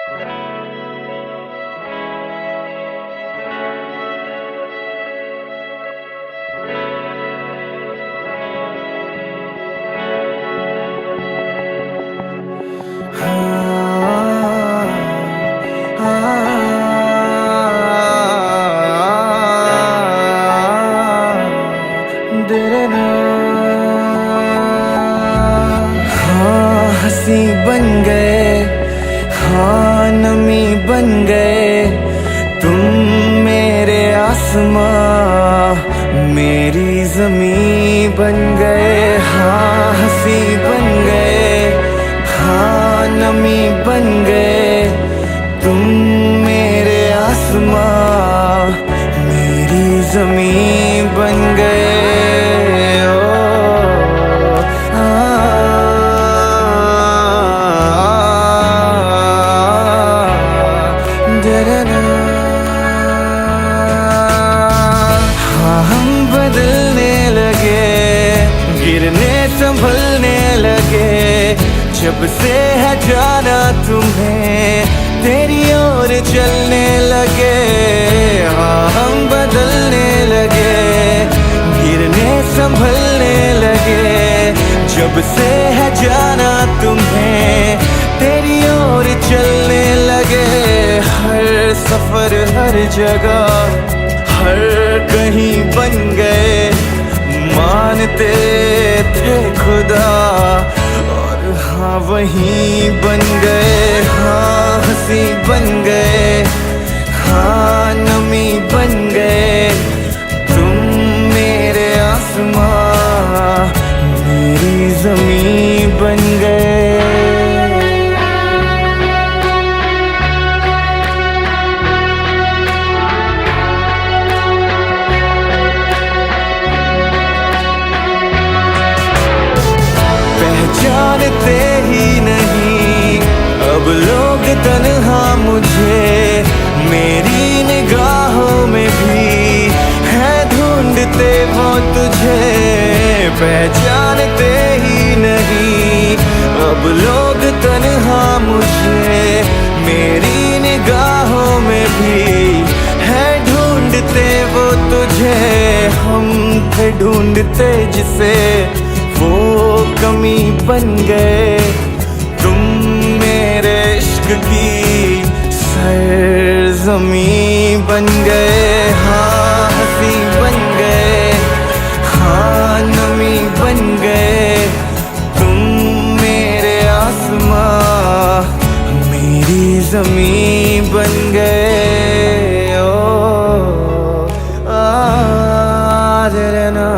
हाँ हंसी बन गए, हाँ नमी बन गए तुम, मेरे आसमां मेरी ज़मीं बन गए। हाँ हंसी बन गए, हाँ नमी बन गए तुम, मेरे आसमां मेरी ज़मीं बन गए। हाँ हम बदलने लगे, गिरने संभलने लगे, जब से है जाना तुम्हें तेरी ओर चलने लगे। हाँ हम बदलने लगे, गिरने संभलने लगे, जब से है जाना तुम्हें तेरी ओर चलने लगे। हर सफर हर जगह हर कहीं बन गए, मानते थे खुदा और हाँ वहीं बन गए। हाँ हंसी बन गए, हाँ नमी बन गए तुम, मेरे आसमां मेरी ज़मीं बन गए। जानते ही नहीं अब लोग तन्हा मुझे, मेरी निगाहों में भी है ढूंढते वो तुझे। पहचानते ही नहीं अब लोग तन्हा मुझे, मेरी निगाहों में भी है ढूंढते वो तुझे। हम थे ढूंढते जिसे, वो कमी बन गए तुम, मेरे इश्क की सरज़मीं बन गए। हाँ हंसी बन गए, हाँ नमी बन गए तुम, मेरे आसमां मेरी ज़मीं बन गए। ओ ना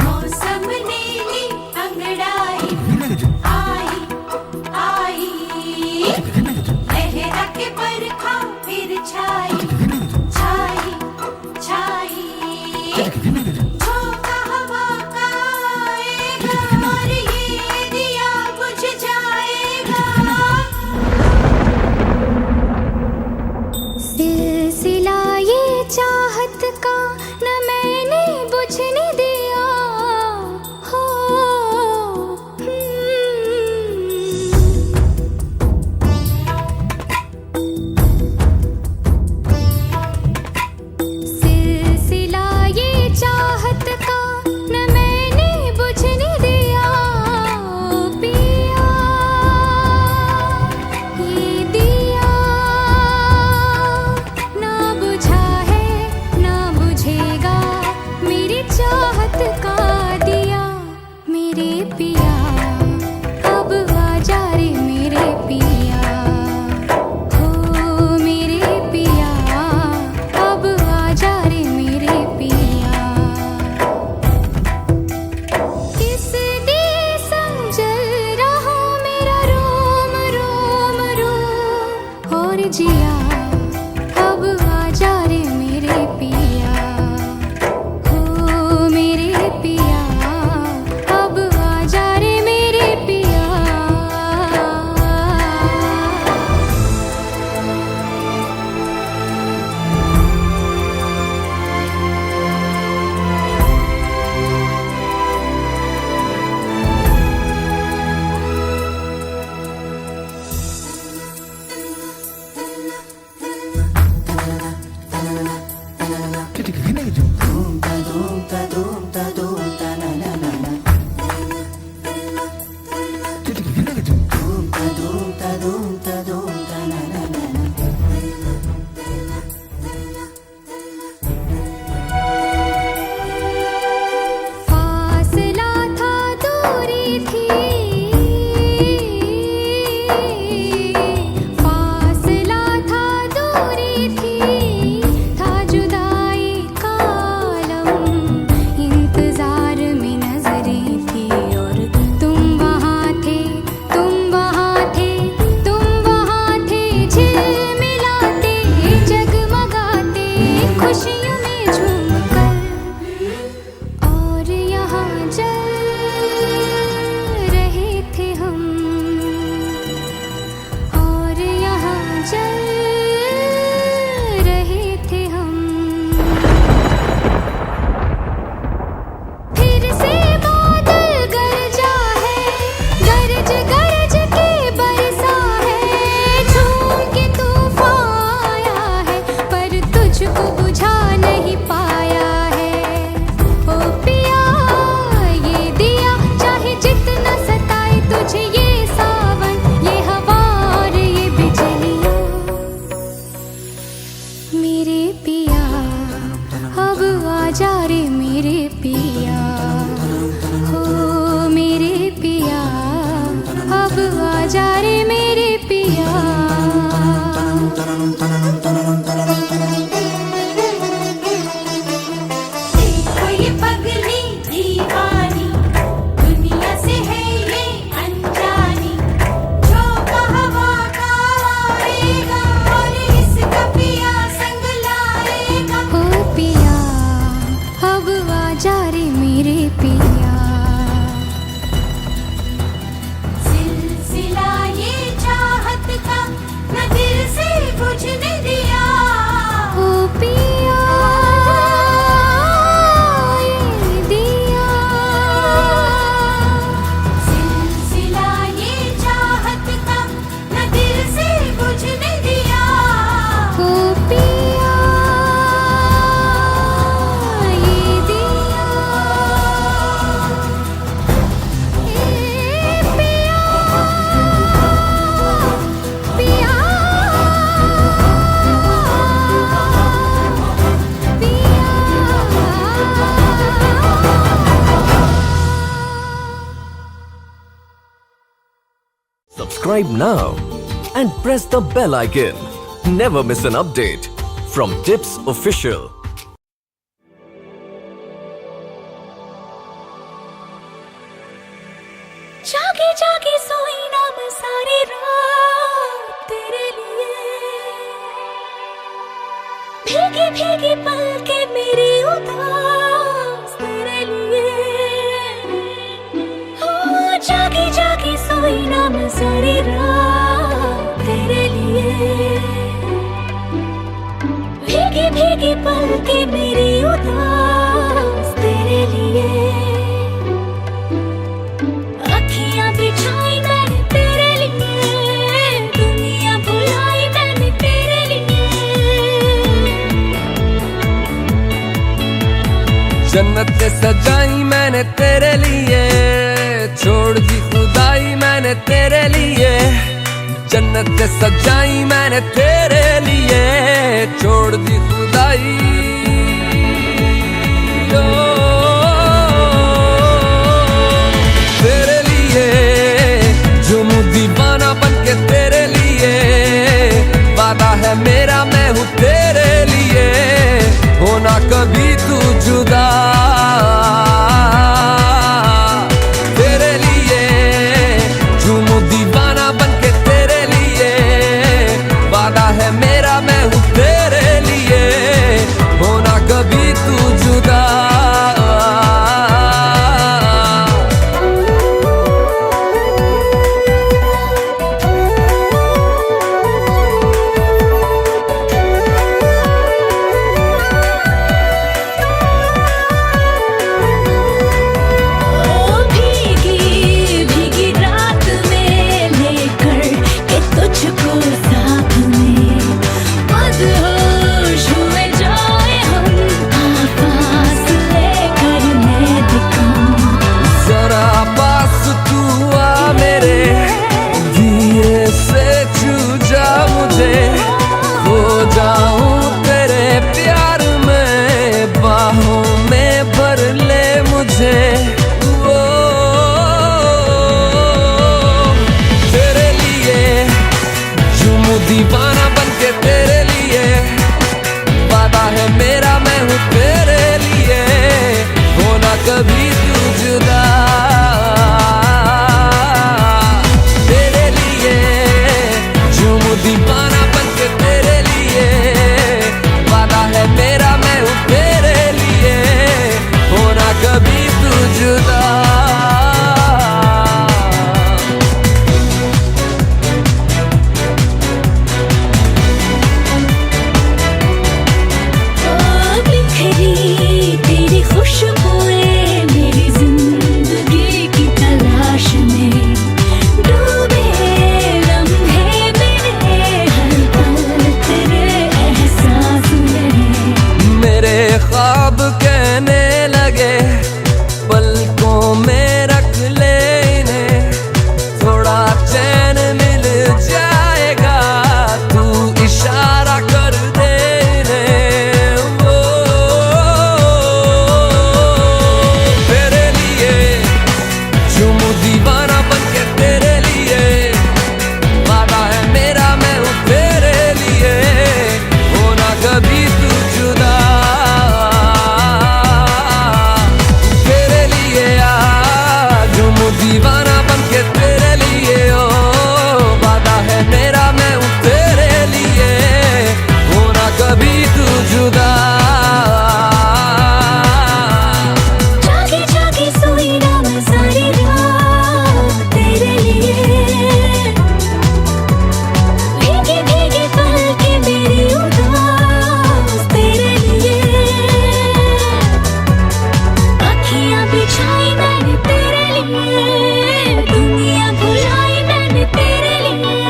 मौसम नीली अंगड़ाई आई आई, लहरा के बरखा फिर छाई छाई छाई, झोंका हवा का मेरे पिया अब आजा रे मेरे पिया, हो मेरे पिया अब आजा रे मेरे पिया। देखो ये पगली दीवानी, दुनिया से है ये अनजानी। जो कहवा का आएगा और इसका पिया संग लाएगा। हो पिया अब आजा रे मेरे पिया। सिलसिला ये चाहत का न दिल से बुझने दिया। हो पिया ये दिया, सिलसिला ये चाहत का न दिल से बुझने दिया। हो पिया ये दिया, ए पिया पिया Subscribe now and press the bell icon. Never miss an update from Tips Official. जागे जागे सोई ना मैं सारी रात तेरे लिए, भीगी भीगी पलके मेरी उदास तेरे लिए। ओ जागे जागे सोई ना मैं सारी रात तेरे लिए, भीगी भीगी पलके मेरी उदास तेरे लिए। अखियां बिछाई मैंने तेरे लिए, दुनिया भुलाई मैंने तेरे लिए। जन्नत सजाई मैंने तेरे लिए, छोड़ दी खुदाई मैंने तेरे लिए। जन्नत सजाई मैंने तेरे लिए, छोड़ दी खुदाई। ओ, तेरे लिए झूमू दीवाना बनके तेरे लिए। वादा है मेरा मैं हूँ तेरे लिए, होना कभी तू जुदा। तेरे लिए झूमू दीवाना बनके तेरे लिए। वादा है मेरा मैं हूँ तेरे लिए, कभी तू जुदा जागे जागे सोई ना मैं सारी रात तेरे लिए भीगे भीगे पल के मेरी उदास तेरे लिए अखियां बिछाई मैंने तेरे लिए दुनिया भुलाई मैंने तेरे लिए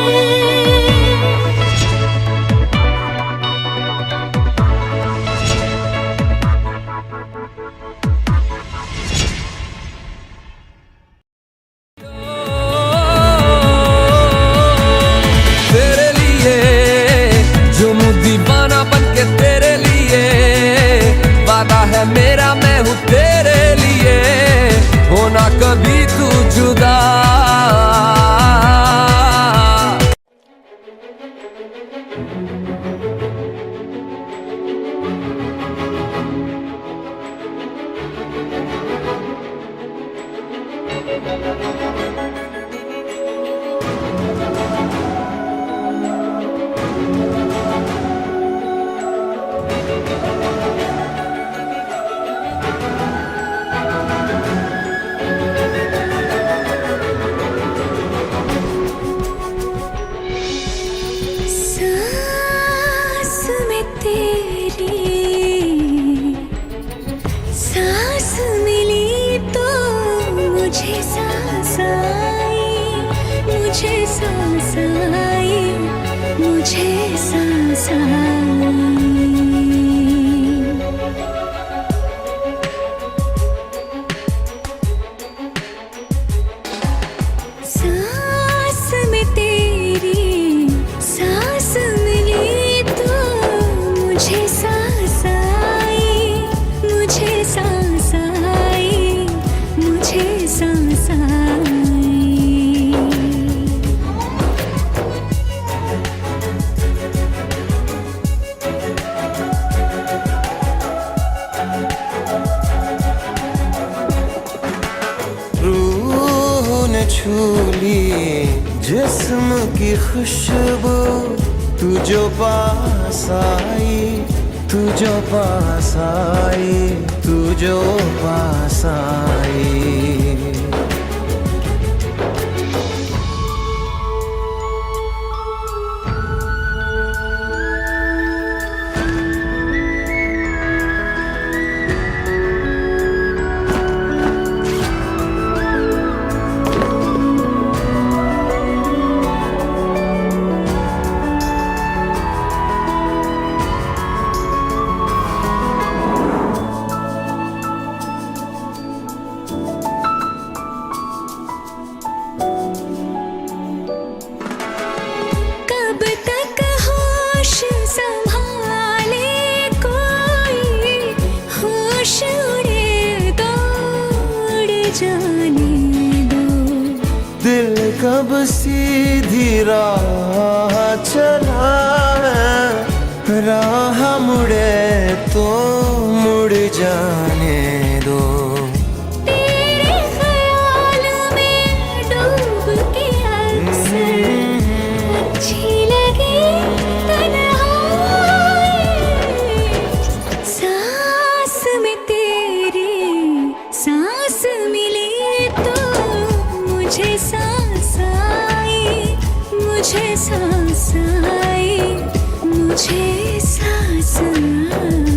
तेरे लिए झूमूं दीवाना बनके तेरे लिए वादा है मेरा मैं हूँ तेरे लिए होना कभी तू जुदा सांस में तेरी सांस मिली तो मुझे सांस आई मुझे सांस आई मुझे सांस आई सांस में तेरी सांस मिली तो मुझे सांस आई मुझे सांस आई मुझे सांस आई रूह ने छू ली जिस्म की खुशबू तू जो पास आई तू जो पास आई तू जो पास आई कब तक होश संभाले कोई होश उड़े दौड़ जाने दो दिल कब सीधी राह चला है राह मुड़े तो मुड़ जाने दो तेरे ख्याल में डूब के अक्सर अच्छी लगी तन्हाई सांस में तेरी सांस मिली तो मुझे सांस आई मुझे सांस आई मुझे सांस आई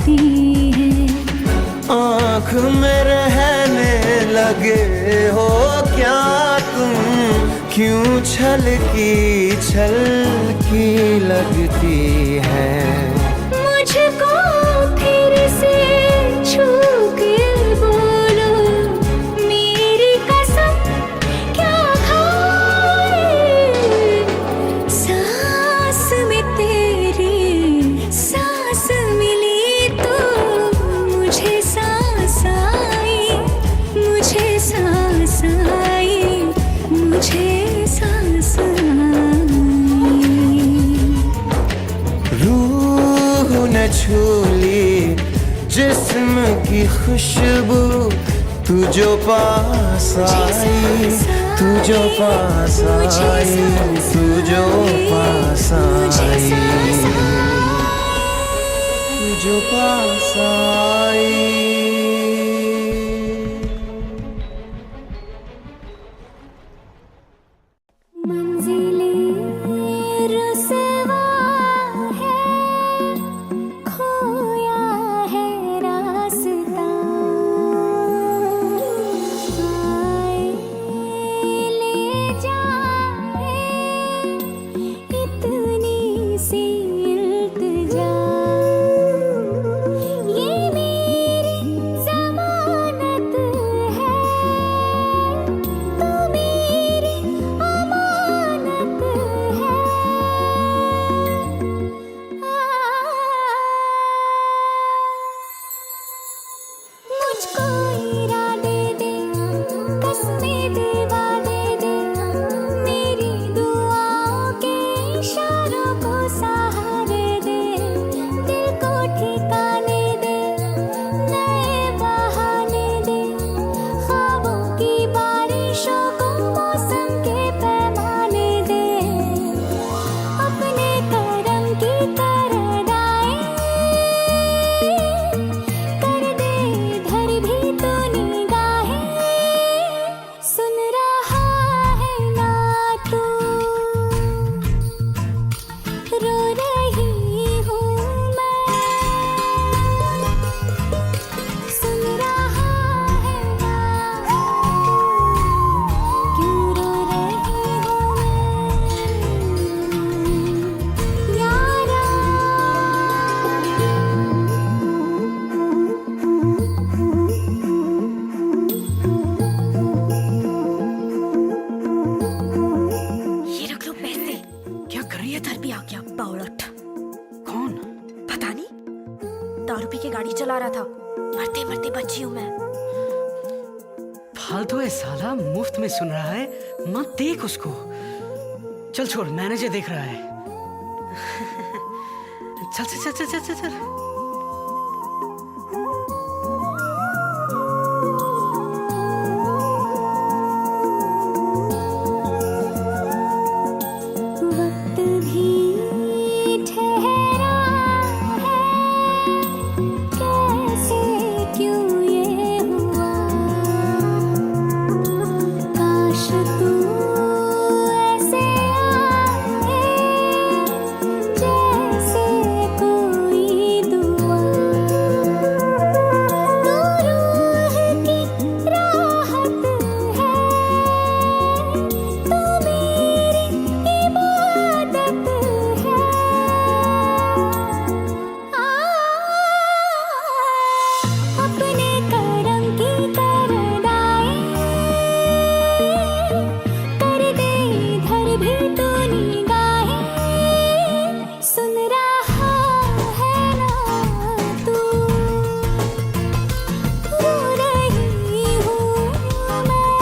लगती है। आँख में रहने लगे हो क्या तुम, क्यों छलकी छलकी लगती है। मुझको फिर से छू के बोलो, मेरी कसम क्या खाए। सांस में तेरी सांस मिली तो मुझे सांस आई, मुझे सांस आई, मुझे सांस आई। रूह न छूली जिस्म की खुशबू, तू जो पास आई, तू जो पास आई, तू जो पास आई, तू जो पास आई। मंजिलें रुसवा है, खोया है रास्ता। आए ले जाए इतनी सी इल्तिजा, ये मेरी ज़मानत है, तू मेरी अमानत है। मुझको इरादे दे, कसमें दिवा दे दे, मेरी दुआओं के इशारों को सहारे दे, दिल को ठिकाने दे, नए बहाने दे, ख्वाबों की बारिशों को मौसम के पैमाने दे, अपने करम की तरदाएं कर दे धर भी तो निगाहें। सुन रहा है ना तू, रो रही हूँ मैं। सुन रहा है ना, क्यों रो रही हूँ मैं यारा। ये रख लो पैसे। क्या कर रही है? धर भी आ गया बावड़ट। कौन? पता नहीं, दारू पी के गाड़ी चला रहा था। मरते मरते बची हूँ मैं। फालतू है साला, मुफ्त में सुन रहा है, मत देख उसको। चल छोड़, मैनेजर देख रहा है। चल चल चल चल चल चल, चल। वक्त भी ठहरा है, कैसे क्यों ये हुआ। काश तू ऐसे आए जैसे कोई दुआ। तू रूह की राहत है, तू मेरी इबादत है। अपने करम की तरदाएं कर दे इधर भी तो निगाहें। सुन रहा है ना तू, रो रही हूँ मैं।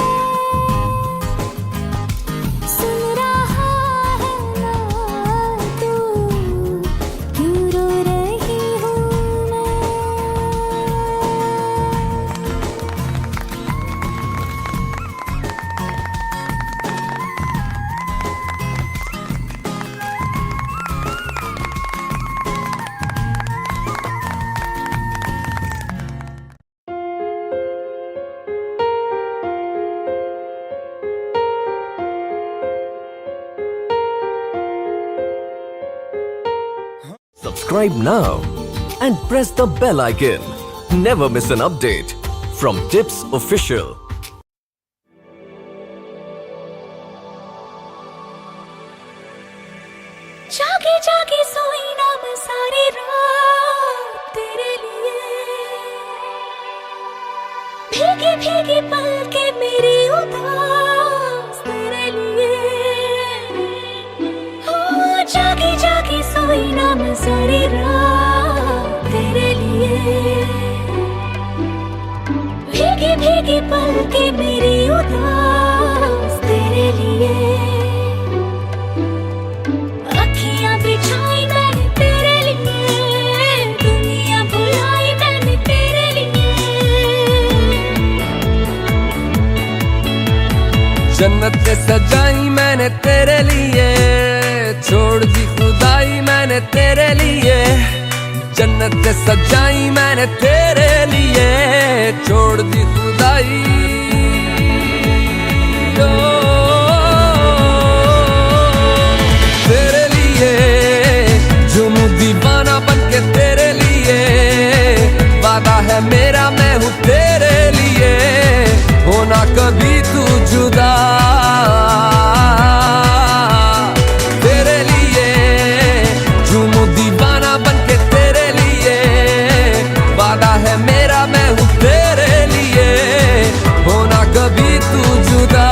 सुन रहा है ना तू, क्यों रो रही हूँ मैं। Subscribe now and press the bell icon. Never miss an update from Tips Official. जागे जागे सोई ना मैं सारी रात तेरे लिए, भीगी भीगी पलके मेरी उदास तेरे लिए। ओ जागी जागी सोई ना मैं सारी रात तेरे लिए, भीगी भीगी पलके मेरी उदास तेरे लिए। बिछाई मैंने तेरे लिए, दुनिया भुलाई मैंने तेरे लिए। जन्नत सजाई मैंने तेरे लिए, छोड़ दी खुदाई मैंने तेरे लिए। जन्नत सजाई मैंने तेरे लिए, छोड़ दी खुदाई। दीवाना बनके तेरे लिए, वादा है मेरा मैं हूँ तेरे लिए, होना कभी तू जुदा। तेरे लिए झूमू दीवाना बनके तेरे लिए, वादा है मेरा मैं हूँ तेरे लिए, होना कभी तू जुदा।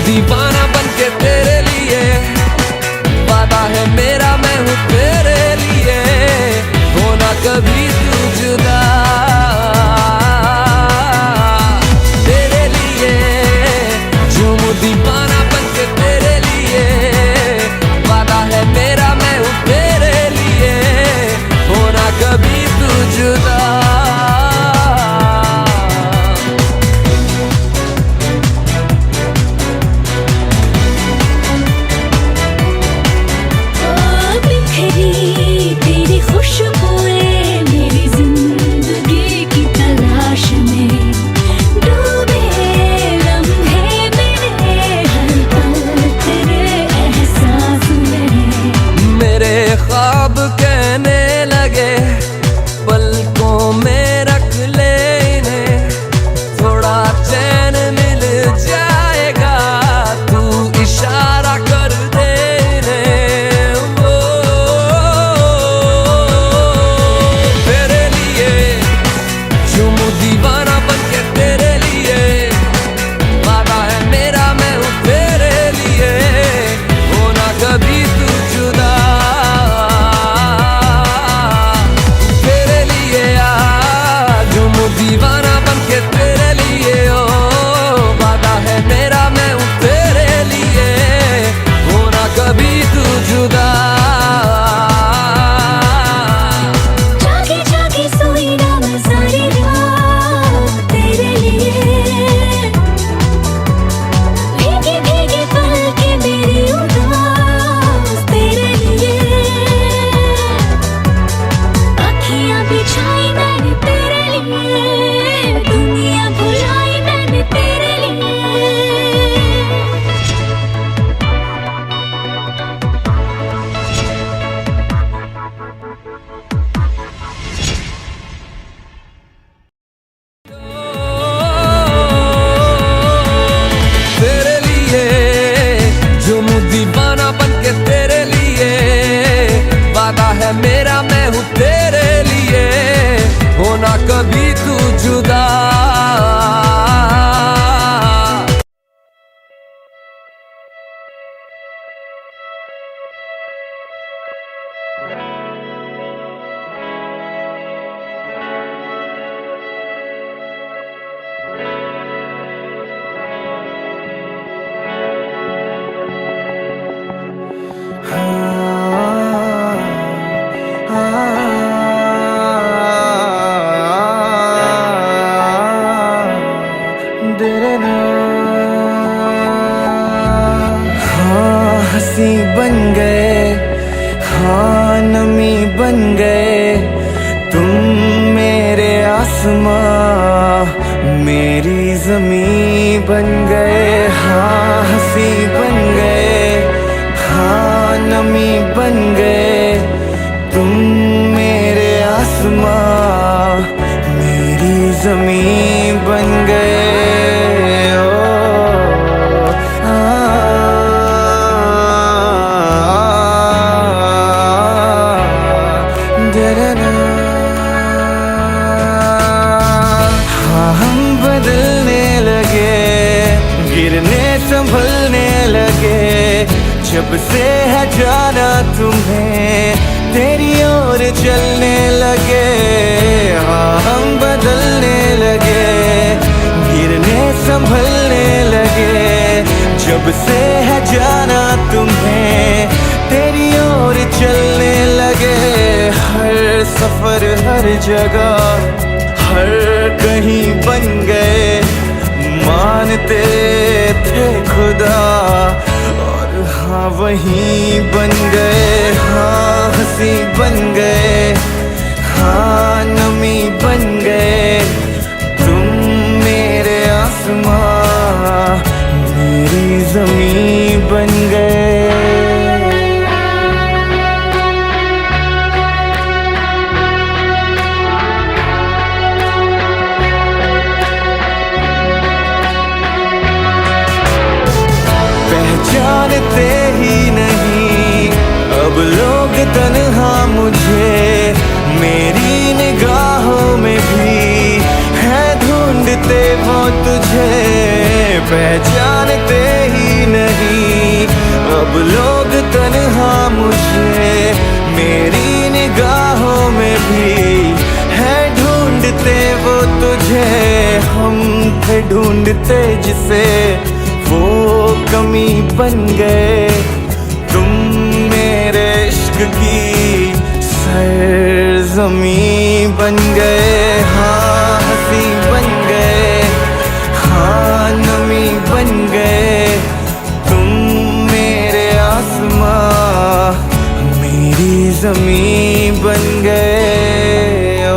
दीवाना बनके तेरे लिए, वादा है मेरा मैं हूँ तेरे लिए, होना कभी तू जुदा। तेरे लिए झूमू दीवाना बनके तेरे लिए, वादा है मेरा मैं हूँ तेरे लिए, होना कभी तू जुदा। हाँ हंसी बन गए, हाँ नमी बन गए तुम मेरे आसमां, मेरी ज़मीं बन गए। हाँ हंसी बन गए, हाँ नमी बन गए तुम मेरे आसमां, मेरी ज़मीं बन गए। हाँ हम बदलने लगे, गिरने संभलने लगे, जब से है जाना तुम्हें तेरी ओर चलने लगे। हाँ हम बदलने लगे, गिरने संभलने लगे, जब से है जाना तुम्हें तेरी ओर चलने लगे। हर सफर हर जगह हर कहीं बन गए, मानते थे खुदा और हाँ वहीं बन गए। हाँ हंसी बन गए, हाँ नमी बन गए तुम मेरे आसमां, मेरी ज़मीं बन गए। जानते ही नहीं अब लोग तन्हा मुझे, मेरी निगाहों में भी है ढूंढते वो तुझे। पहचानते ही नहीं अब लोग तन्हा मुझे, मेरी निगाहों में भी है ढूंढते वो तुझे। हम थे ढूंढते जिसे वो कमी बन गए, तुम मेरे इश्क की सरज़मीं बन गए। हाँ हंसी बन गए, हाँ नमी बन गए तुम मेरे आसमां, मेरी ज़मीं बन गए। ओ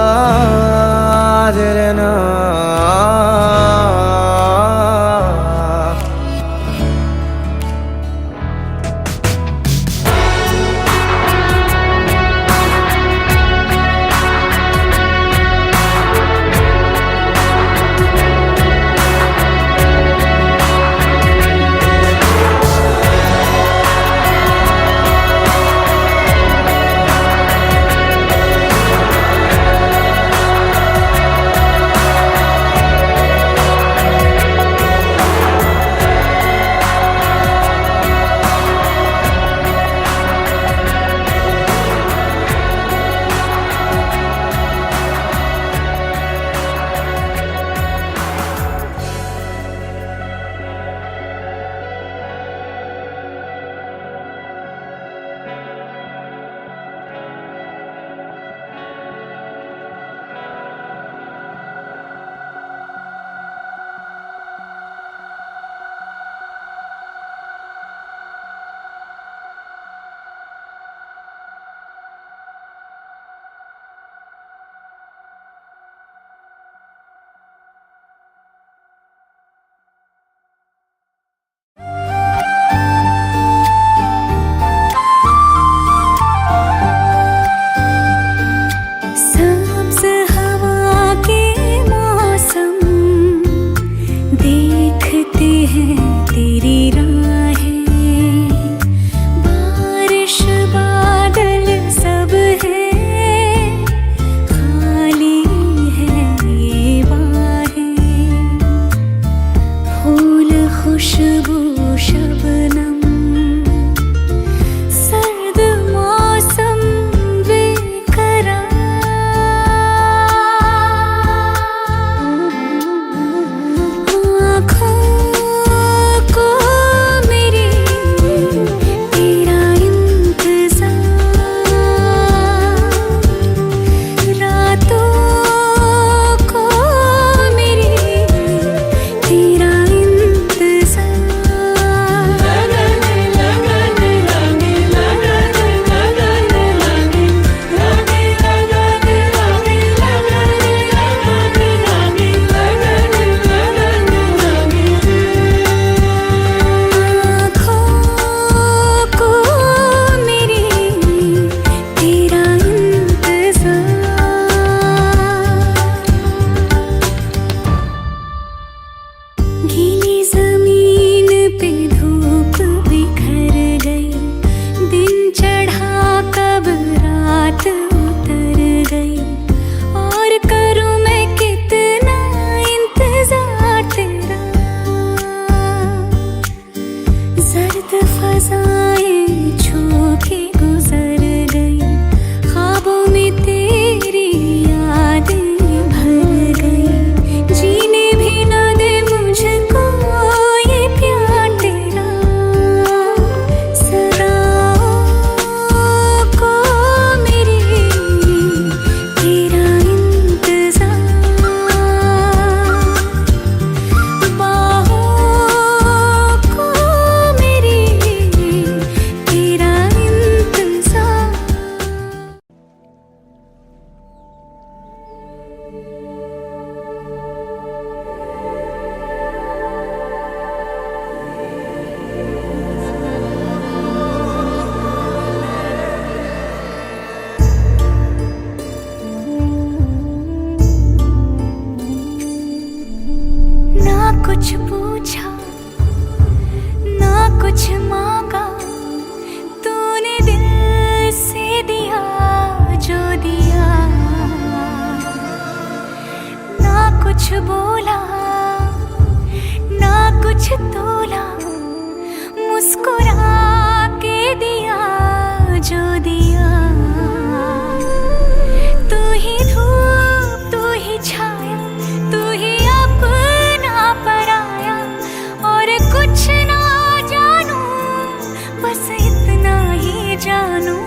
आदरना खुशबू शबनम फजाएं छू के गुजर गई, ख्वाबों में तेरी यादें भर गई। जीने भी ना दे मुझको ये प्यार तेरा, सदाओं को मेरी तेरा इंतजार, बाहों को मेरी तेरा इंतजार। ना कुछ पूछा ना कुछ मांगा, तूने दिल से दिया जो दिया। ना कुछ बोला ना कुछ तोला, मुस्कुरा के दिया जो दिया। तू ही धूप तू ही छाया, तू ही अपना पराया, और कुछ ना जानू बस इतना ही जानू,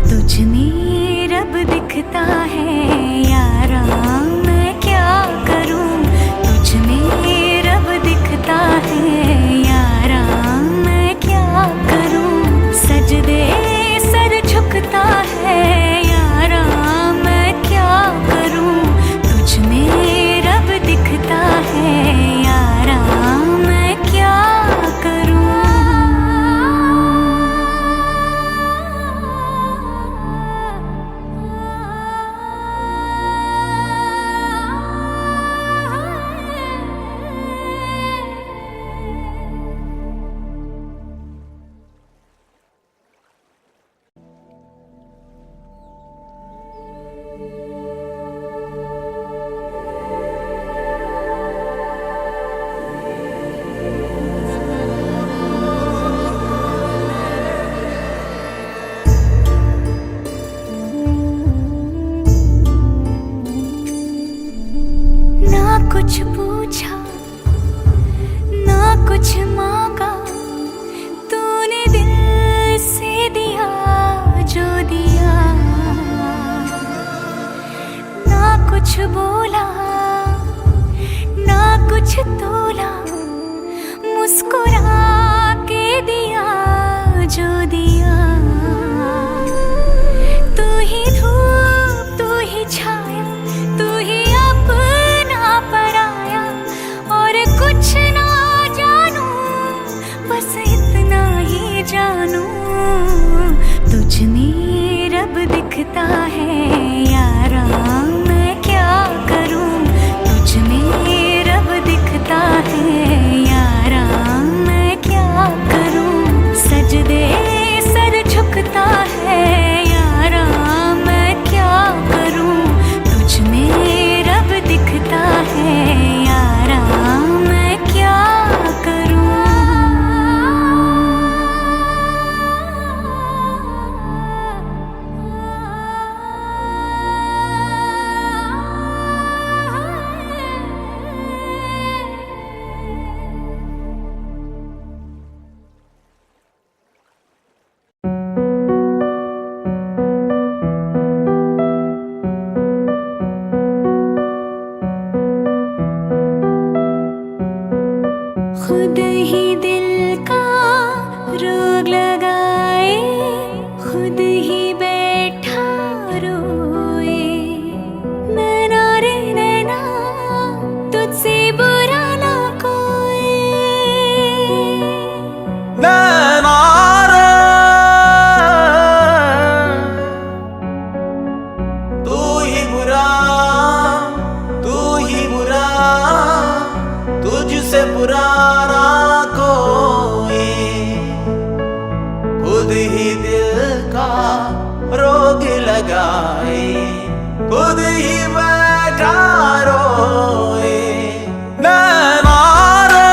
तुझ में रब दिखता है यारा, मैं क्या करूं। तुझ में रब दिखता है यारा, मैं क्या करूं। सजदे सर झुकता है यारा, मैं क्या करूं। तुझ में रब दिखता है यारा, मैं क्या करूं। ना कुछ पूछा ना कुछ मांगा, तूने दिल से दिया जो दिया। ना कुछ बोला ना कुछ तोला, मुस्कुरा के दिया जो दिया। तू ही धूप तू ही छाया, तू ही अपना पराया, और कुछ ना जानू बस इतना ही जानू, तुझ में रब दिखता है यारा, मैं क्या करूं। तुझ में रब दिखता है यारा, मैं क्या करूं। सजदे सर झुकता है यारा, मैं क्या करूं। तुझ में रब दिखता है यारा, मैं क्या करूं। खुद ही दिल का रोग लगाए, खुद ही बैठा रोए। नैना रे नैना तुझसे बुरा ना कोई। नैना रे तू ही बुरा तू ही बुरा, तुझसे बुरा ना कोई। खुद ही दिल का रोग लगाए, खुद ही बैठा रोए। नैना रे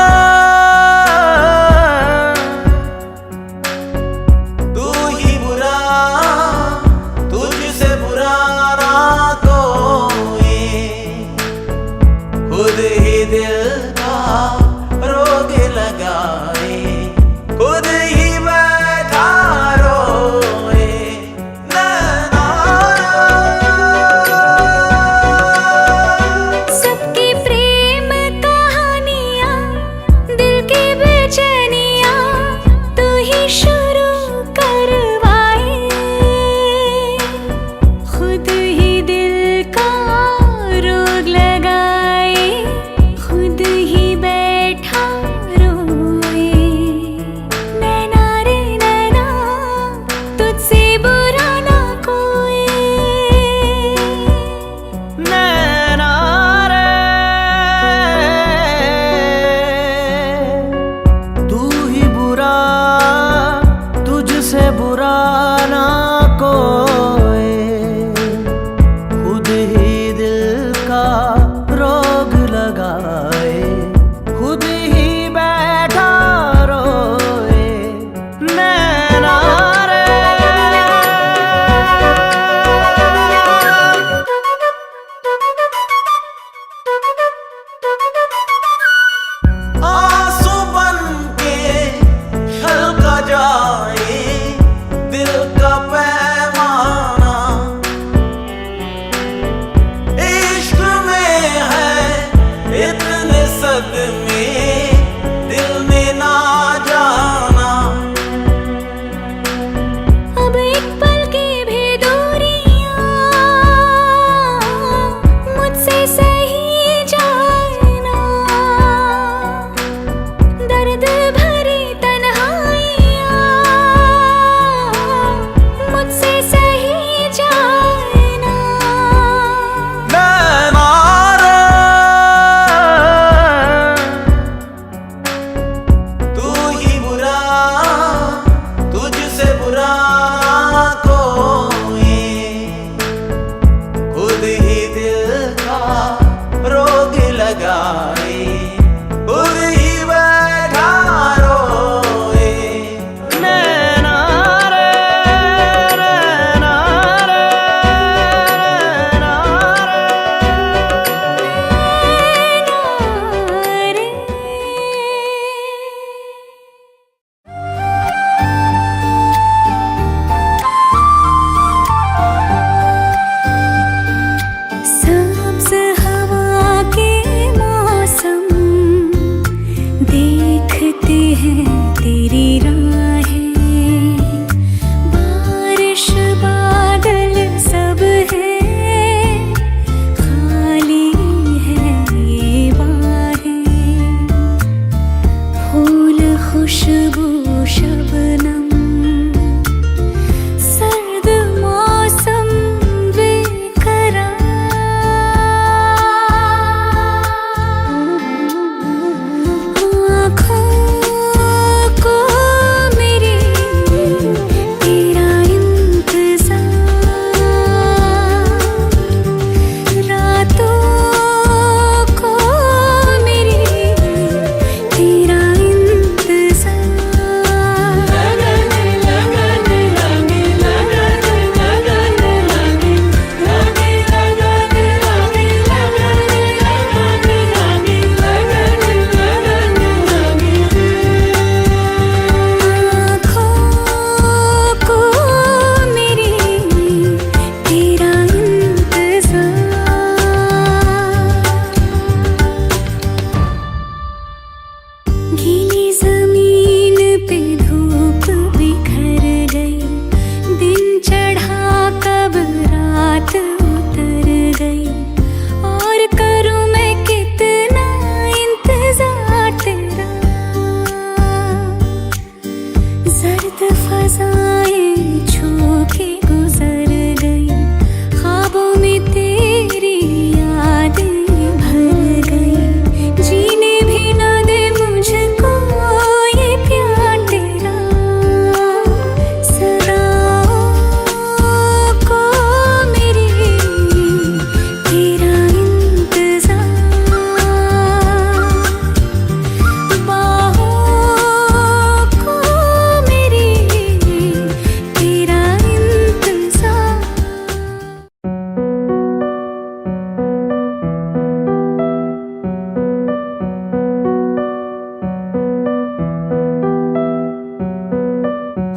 खुशबू शबनम सर्द मौसम बेकरार आँखों को मेरी तेरा इंतजार रातों को मेरी तेरा गीली जमीन पे धूप बिखर गई दिन चढ़ा कब रात उतर गई और करूं मैं कितना इंतजार तेरा जर्द फजाएं छू के गुजर गई ख्वाबों में तेरी यादें भर गई जीने भी न दे मुझको ये प्यार तेरा सदाओं को मेरी तेरा इंतजार बाहों को मेरी तेरा इंतजार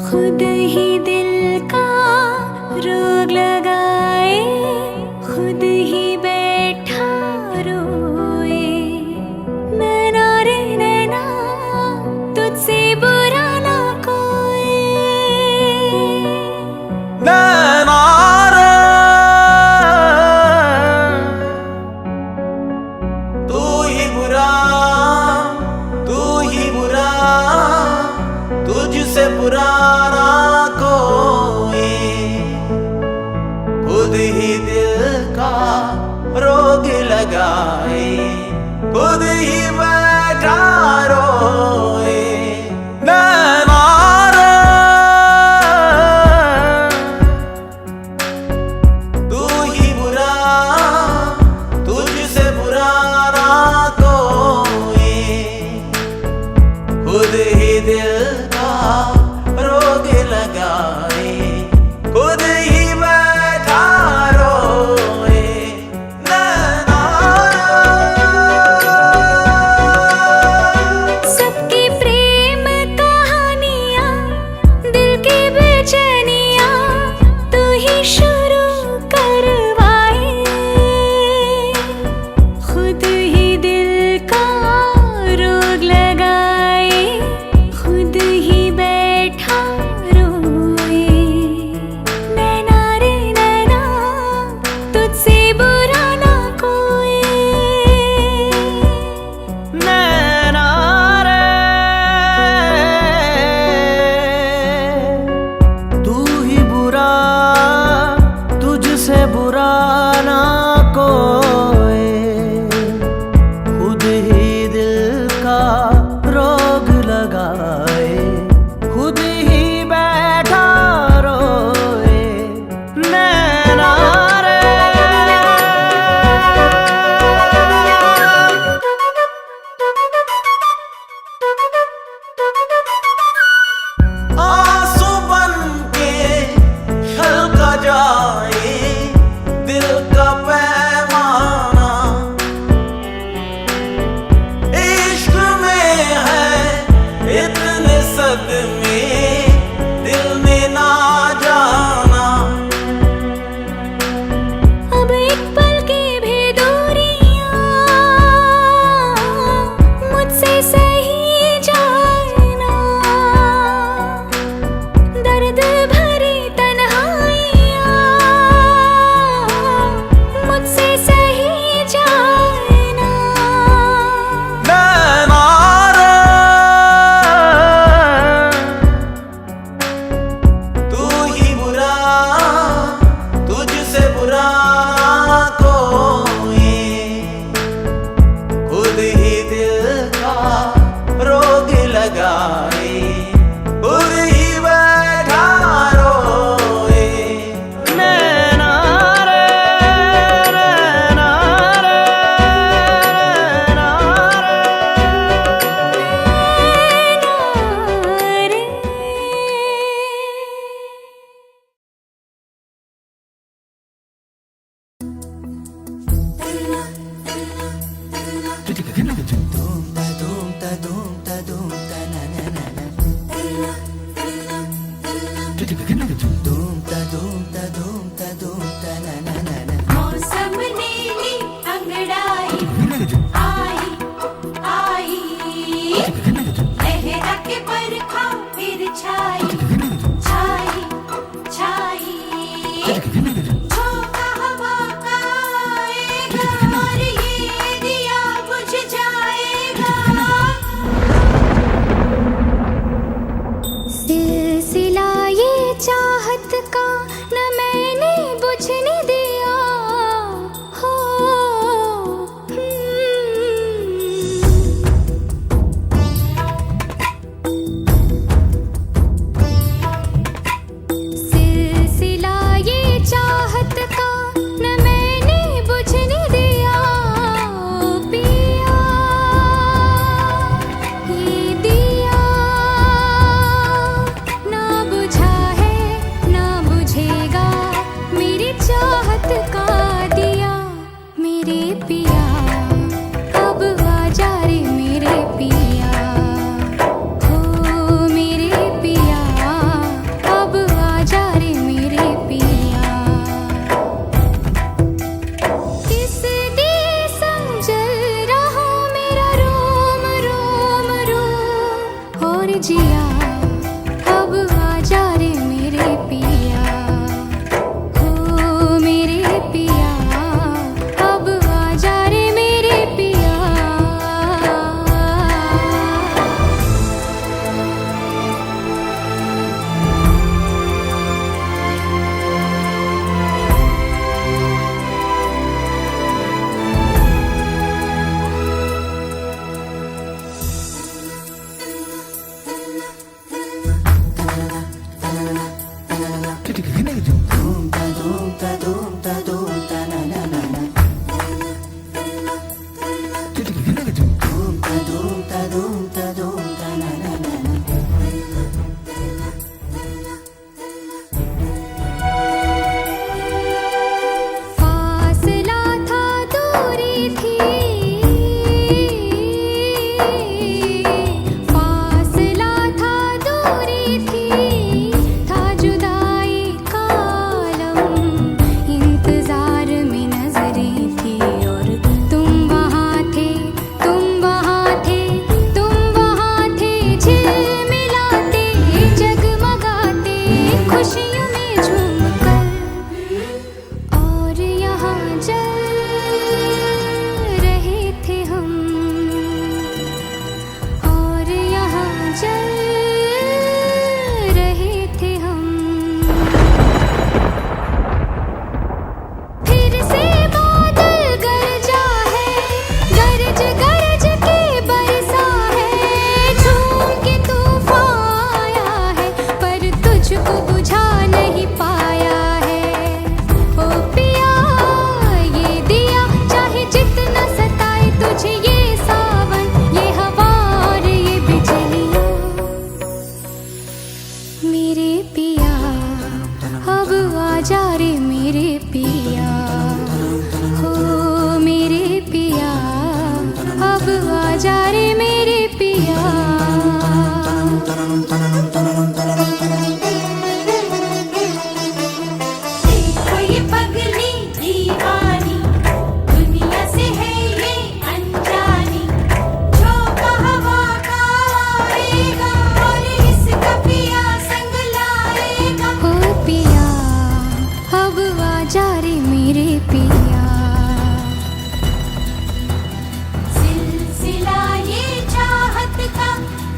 खुद ही दिल का रोग लगाए खुद ही बैठा रोए नैना रे नैना तुझसे बुरा ना कोई नैना रे, तू ही बुरा, तू ही बुरा, तुझसे बुरा ना कोई। जिया अब आजा रे मेरे पिया हो मेरे पिया अब आजा रे मेरे पिया फासला था दूरी थी फासला था दूरी थी था जुदाई का आलम इंतजार में नजरें थी और तुम वहाँ थे तुम वहाँ थे तुम वहाँ थे झिलमिलाते जगमगाते खुशियों में झूमकर और यहाँ जल रहे थे हम और यहाँ जल रहे थे हम फिर से बादल गरजा है गरज गरज के बरसा है झूम के तूफान आया है पर तुझको बुझा नहीं पाया है ओ पिया ये दिया चाहे जितना सताए तुझे ये सावन ये हवा और ये बिजलियाँ मेरे पिया अब आजा रे मेरे पिया हो मेरे पिया अब आजा रे मेरे पिया देखो ये पगली दीवानी दुनिया से है ये अनजानी झोंका हवा का आएगा और इसका पिया संग लाएगा हो पिया अब आजा रे मेरे पिया सिलसिला ये चाहत का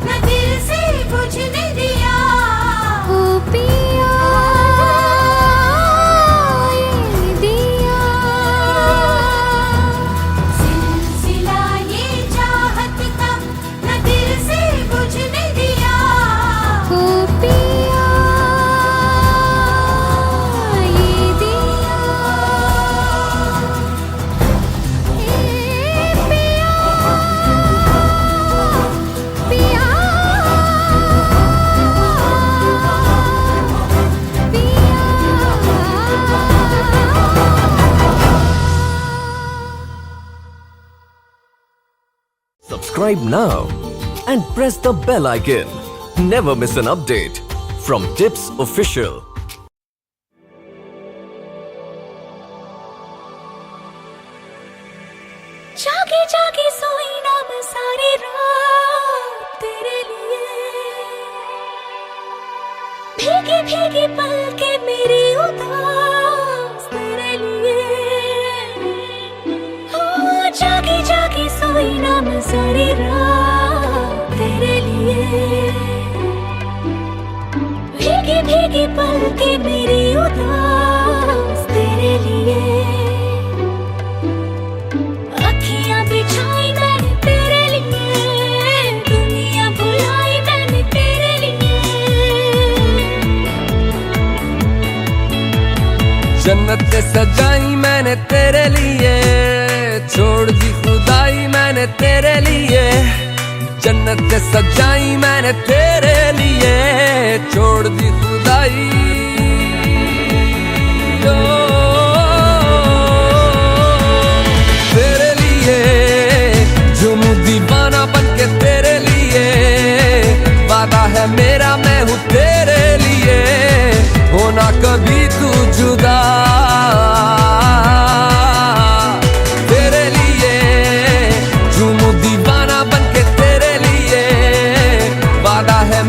न दिल से बुझने दिया हो पिया ये दिया सिलसिला ये चाहत का न दिल से बुझने दिया हो पिया ये दिया ए पिया पिया Subscribe now and press the bell icon. Never miss an update from Tips Official. जागे जागे सोई ना मैं सारी रात तेरे लिए भीगी भीगी पलके मेरी उदास तेरे लिए हो जागे जागे सोई ना मैं सारी रात तेरे लिए भीगी भीगी पलके मेरी उदास तेरे लिए अखियां बिछाई मैंने तेरे लिए दुनिया भुलाई मैंने तेरे लिए जन्नत सजाई मैंने तेरे लिए छोड़ दी खुदाई मैंने तेरे लिए जन्नत सजाई मैंने तेरे लिए छोड़ दी खुदाई ओ, तेरे लिए झूमूं दीवाना बनके तेरे लिए वादा है मेरा मैं हूँ तेरे लिए होना कभी तू जुदा तेरे लिए झूमूं दीवाना बनके तेरे लिए वादा है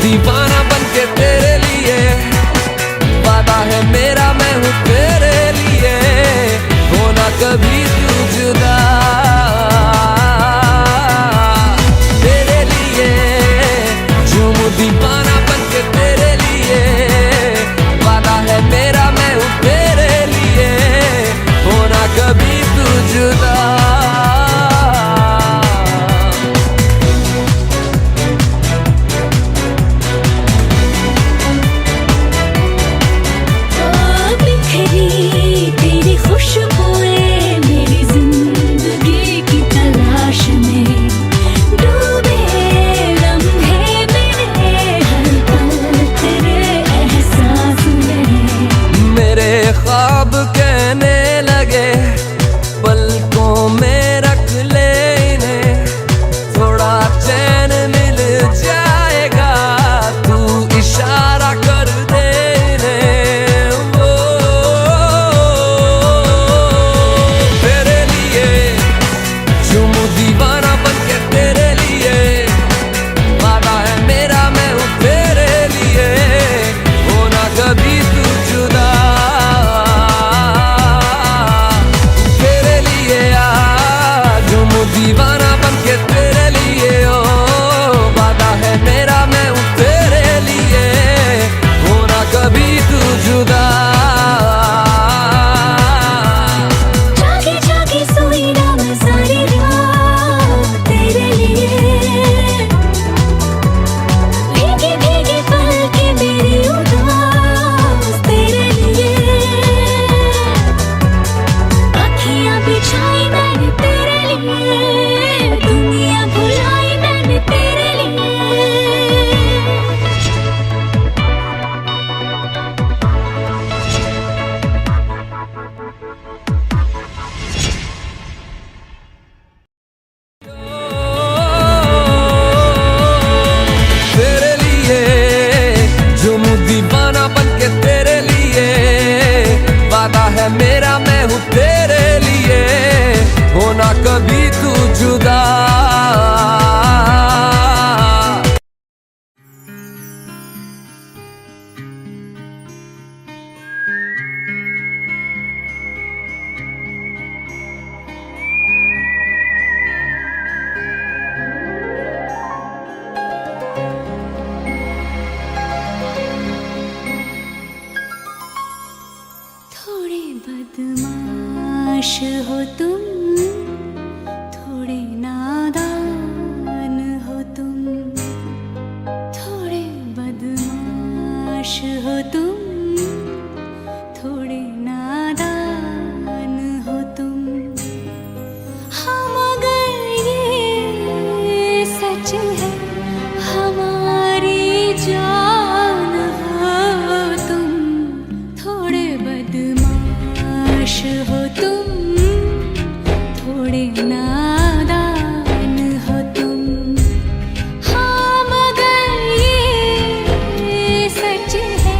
दीवाना बन के तेरे लिए, वादा है मेरा मैं हूँ तेरे लिए, होना कभी तू जुदा। तेरे लिए झूमूं दीवाना बन के तेरे लिए, वादा है मेरा मैं हूँ तेरे लिए, होना कभी तू जुदा। तेरी खुशबुएं मेरी जिंदगी की तलाश में, डूबे लम्हे मेरे हर पल तेरे एहसास में। मेरे ख्वाब कहने लगे पलकों में रख ले इन्हें, थोड़ा चैन मिल जाएगा तू इशारा कर दे इन्हें। वो तेरे लिए झूमूं दीवाना बन के तेरे लिए, वादा है मेरा मैं हूँ तेरे लिए, होना कभी तू जुदा। तेरे लिए झूमूं दीवाना बन के तेरे लिए, ओ वादा है मेरा मैं हूँ तेरे लिए, होना कभी तू जुदा। जागी जागी सोई ना मैं सारी रात तेरे लिए, भीगी भीगी पलकें मेरी उदास तेरे लिए। अखियां बिछाई मैंने तेरे लिए, दुनिया भुलाई मैंने तेरे लिए। तेरे लिए झूमूं दीवाना बन के तेरे लिए, वादा है मेरा मैं हूँ तेरे लिए, होना कभी तू जुदा। थोड़े बदमाश हो तुम, थोड़े नादान हो तुम, थोड़े बदमाश हो तुम, थोड़े नादान हो तुम। हाँ मगर ये सच है हमारी जान हो तुम, थोड़े बदमाश हो तुम, थोड़े नादान हो तुम। हाँ मगर ये सच है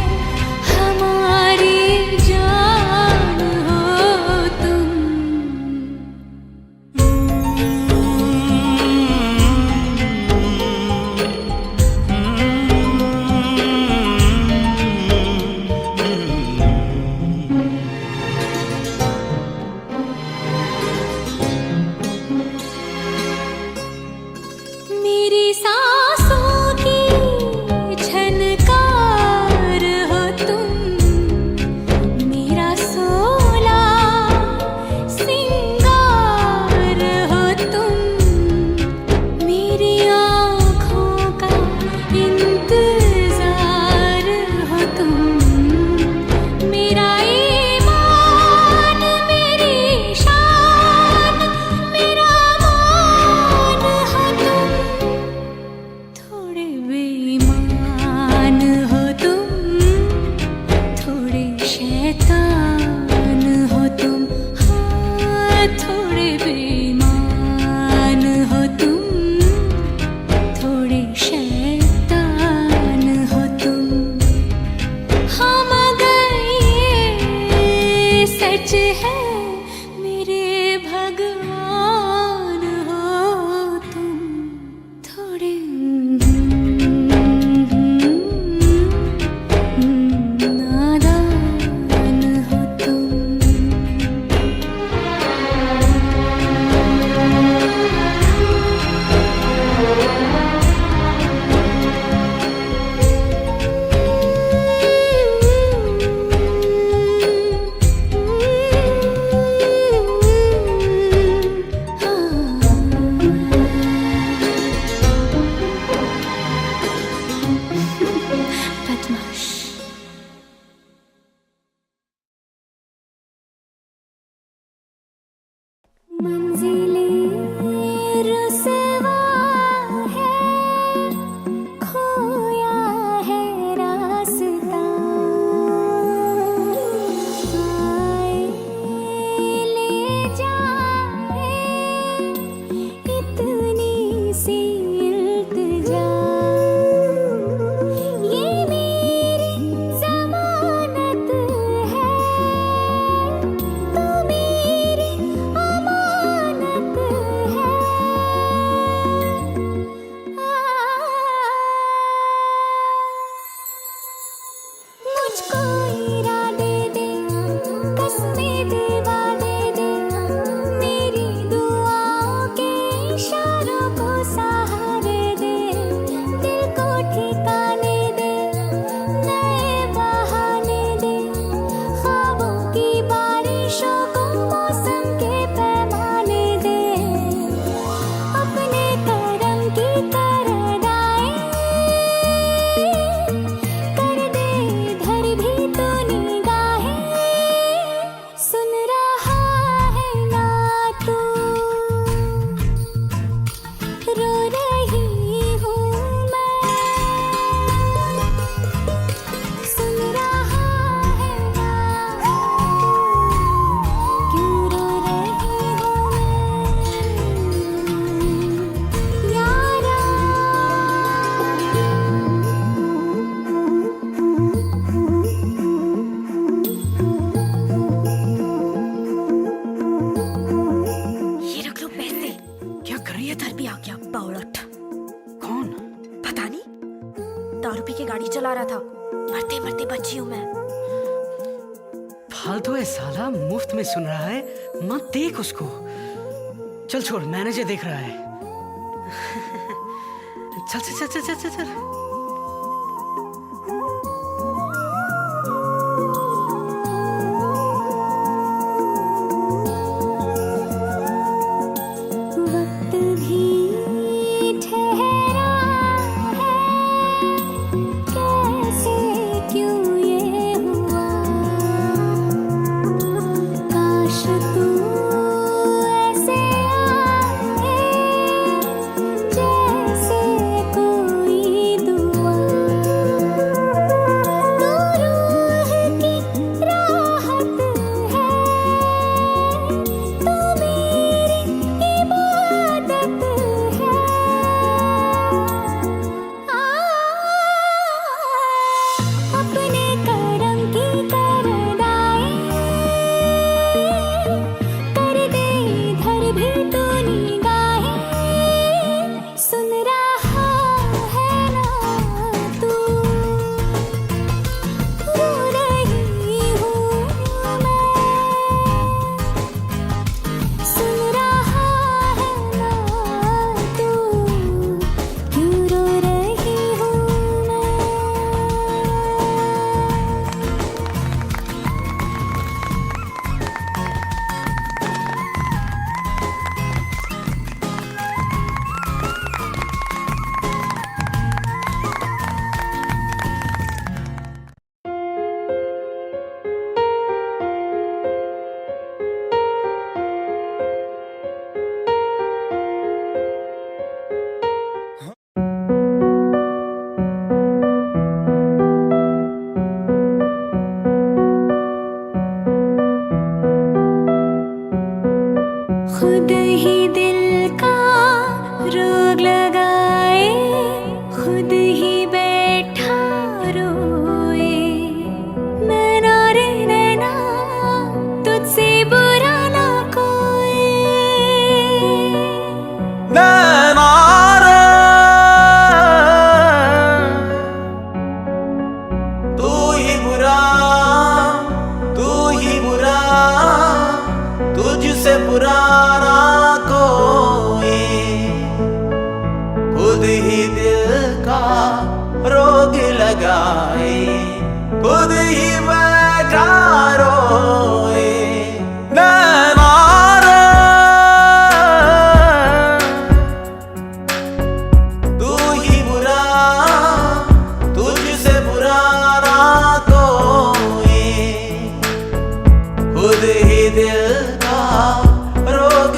हमारी जान हो तुम। मेरी सांसों की झनकार हो तुम, मेरा सोला सिंगार हो तुम, मेरी आँखों का इंतजार हो तुम, मेरा ईमान मेरी शान मेरा मान हो तुम। थोड़े बेईमान हो तुम, थोड़े शैतान हो तुम। हाँ थोड़े बेईमान हो तुम, थोड़े शैतान हो तुम। हाँ मगर ये सच है मेरे भगवान हो तुम, थोड़े मंजिलें रुसवा है, खोया है रास्ता। आए ले जाए इतनी सी इल्तिजा, ये मेरी ज़मानत है, तू मेरी अमानत है। मुझको इरादे दे, कसमें दिलवा दे दे, मेरी दुआओं के इशारों को सहारे दे, दिल को ठिकाने दे, नए बहाने दे, ख्वाबों की बारिशों को मौसम के पैमाने दे, अपने करम की करदाएं कर दे इधर भी तो निगाहें। सुन रहा है ना तू, रो रही हूँ मैं। सुन रहा है ना तू, क्यों रो रही हूँ मैं यारा। ये रख लो पैसे। क्या कर रही है? इधर भी आ गया बावलट। कौन? पता नहीं, दारू पी के गाड़ी चला रहा था, मरते मरते बची हूँ मैं। फालतू है साला, मुफ्त में सुन रहा है, मत देख उसको। चल छोड़, मैनेजर देख रहा है। चल चल चल चल चल चल। वक्त भी ठहरा है, कैसे क्यों ये हुआ। काश तू ऐसे आए, जैसे कोई दुआ। तू रूह की राहत है, तू मेरी इबादत है। अपने करम की करदाएं कर दे इधर भी तो निगाहें। सुन रहा है ना तू, रो रही हूँ मैं। सुन रहा है ना तू, क्यों रो रही हूँ मैं। खुद ही दिल का रोग लगाए, खुद ही बैठा रोए। नैना रे नैना, तुझसे बुरा ना कोई। नैना रे, तू ही बुरा, तू ही बुरा, तुझसे बुरा ना कोई। खुद ही दिल का रोग लगाए, खुद ही बैठा रोए। नैना रे, तू ही बुरा, तुझसे बुरा ना कोई। खुद ही दिल का रोग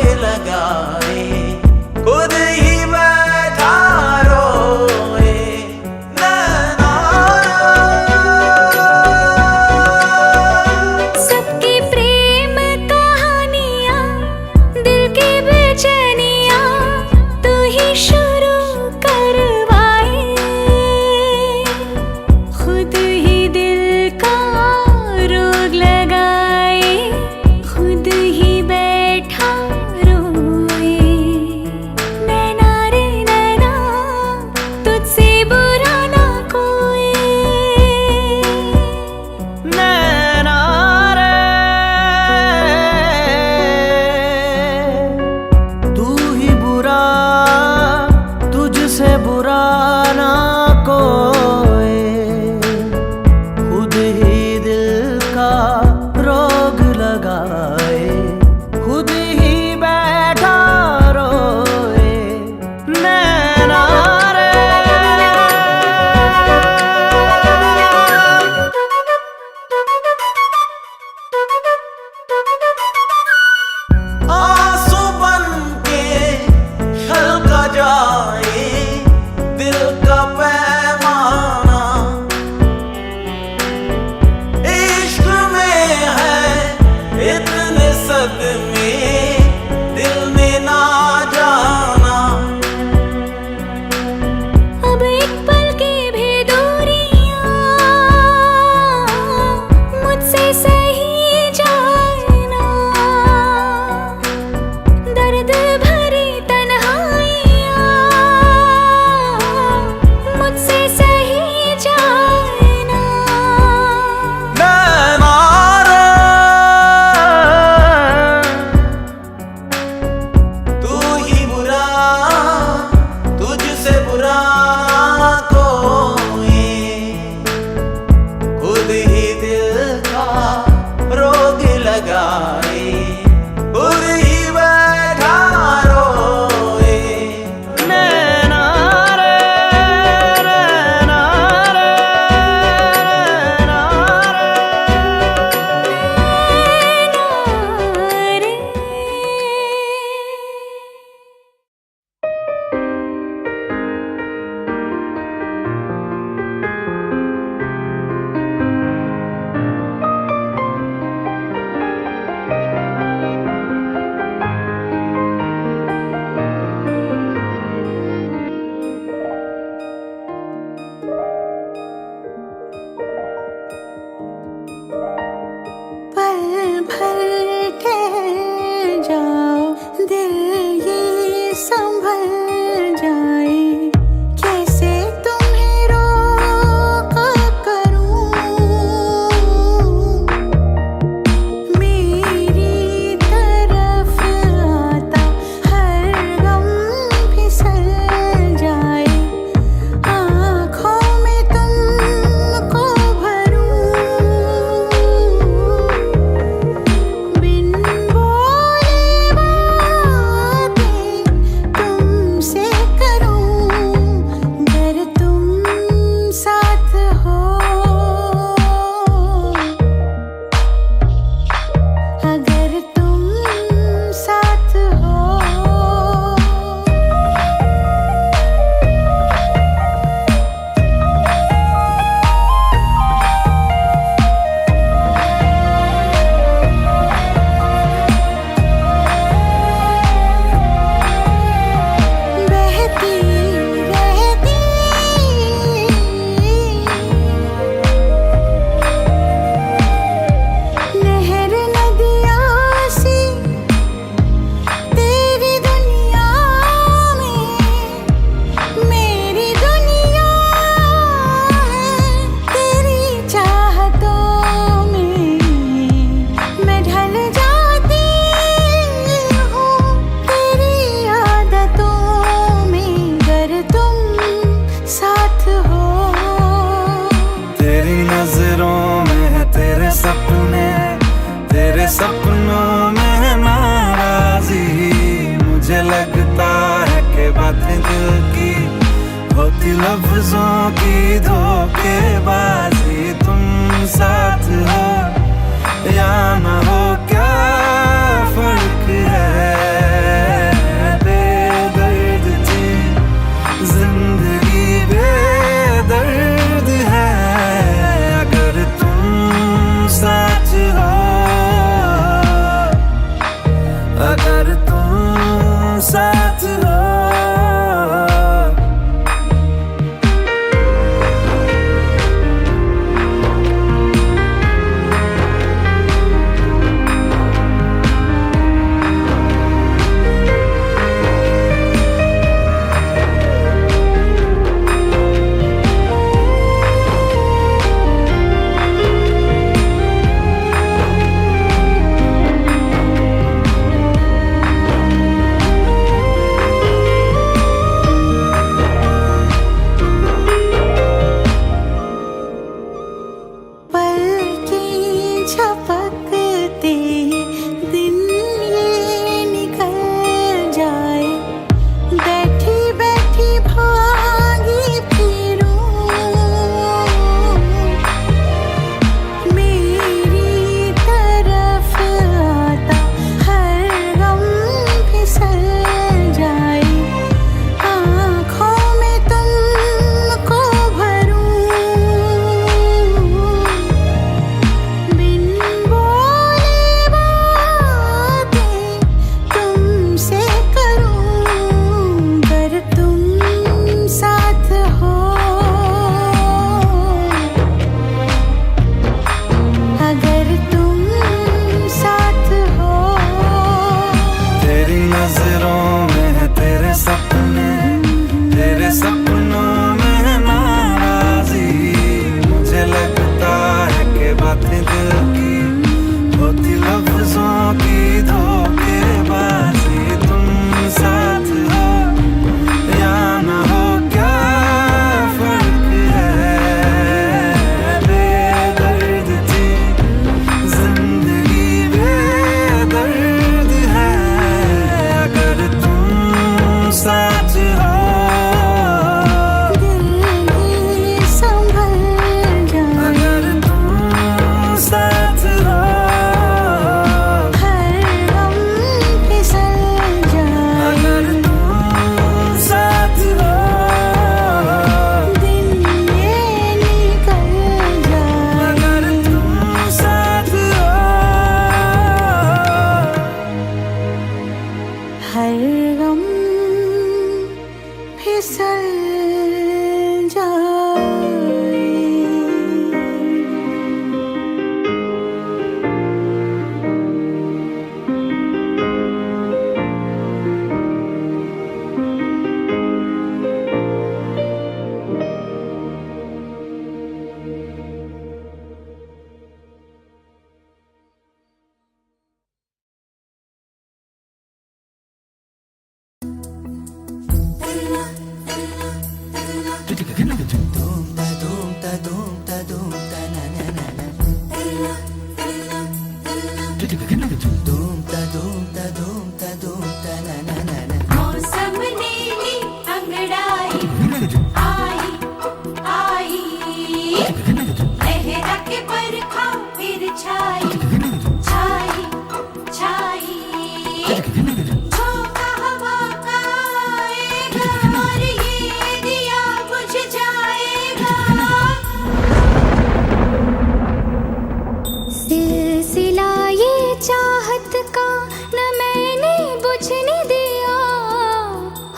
सिलसिला ये चाहत का न मैंने बुझने दिया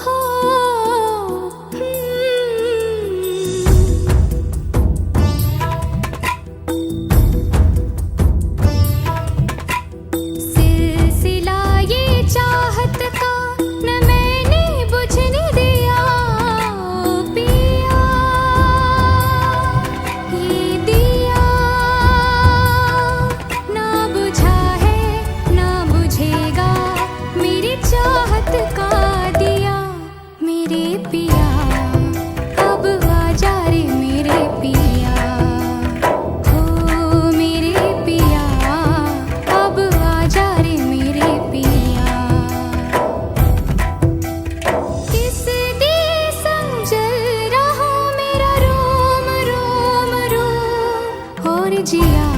हो। सिलसिला ये चाहत का न मैंने बुझने दिया पिया। ये दिया ना बुझा है ना बुझेगा मेरी चाहत का दिया। मेरे पिया अब आजा रे मेरे पिया हो। मेरे पिया अब आजा रे मेरे पिया। किस दिए समझल रहा मेरा रोम रोम रोम और जिया।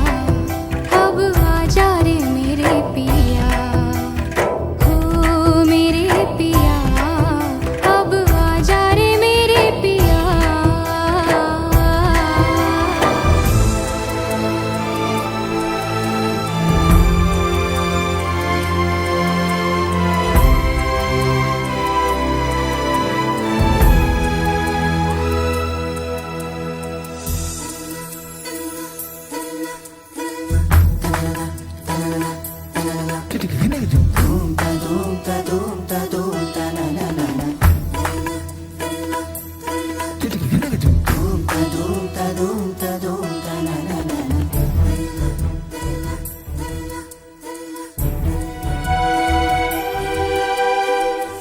अब आजा रे मेरे पिया हो। मेरे पिया अब आजा रे मेरे पिया।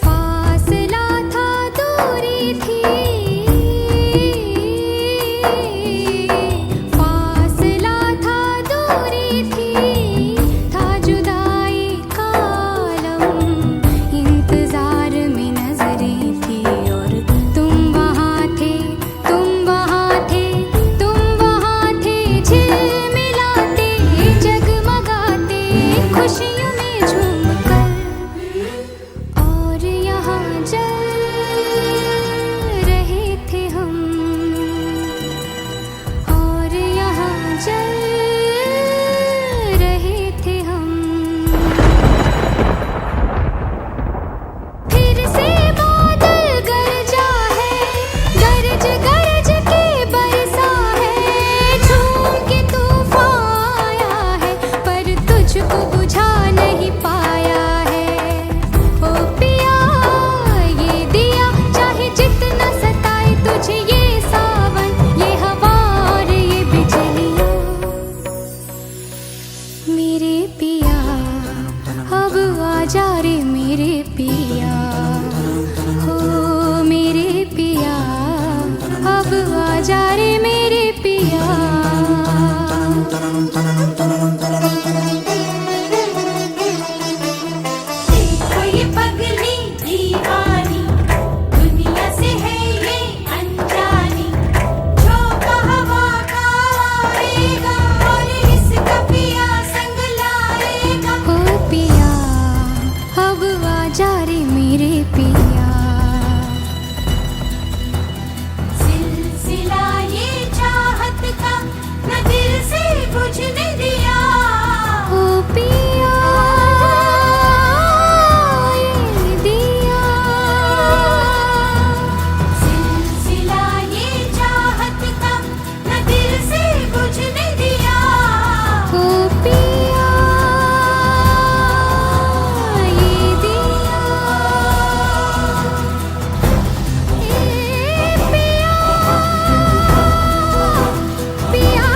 फासला था दूरी थी। फासला था दूरी थी। था जुदाई का आलम इंतजार में नजरें थी। और तुम वहाँ थे तुम वहाँ थे तुम वहाँ थे झिलमिलाते जगमगाते खुशियों में झूमकर। और यहाँ जल रहे थे हम। और यहाँ जल रहे थे हम। फिर से बादल गरजा है गरज गरज के बरसा है। झूम के तूफान आया है पर तुझको बुझा नहीं पाया है। ओ पिया ये दिया चाहे जितना सताए तुझे ये सावन ये हवा और ये बिजलियाँ। मेरे पिया अब आजा रे मेरे पिया हो। मेरे पिया अब आजा रे मेरे पिया। देखो ये पगली दीवानी दुनिया से है ये अनजानी। झोंका हवा का आएगा और इसका पिया संग लाएगा। हो पिया अब आजा रे मेरे पिया। सिलसिला ये चाहत का न दिल से बुझने दिया। ओ पिया ये दिया। सिलसिला ये चाहत का न दिल से बुझने दिया। ओ पिया ये दिया। ए पिया पिया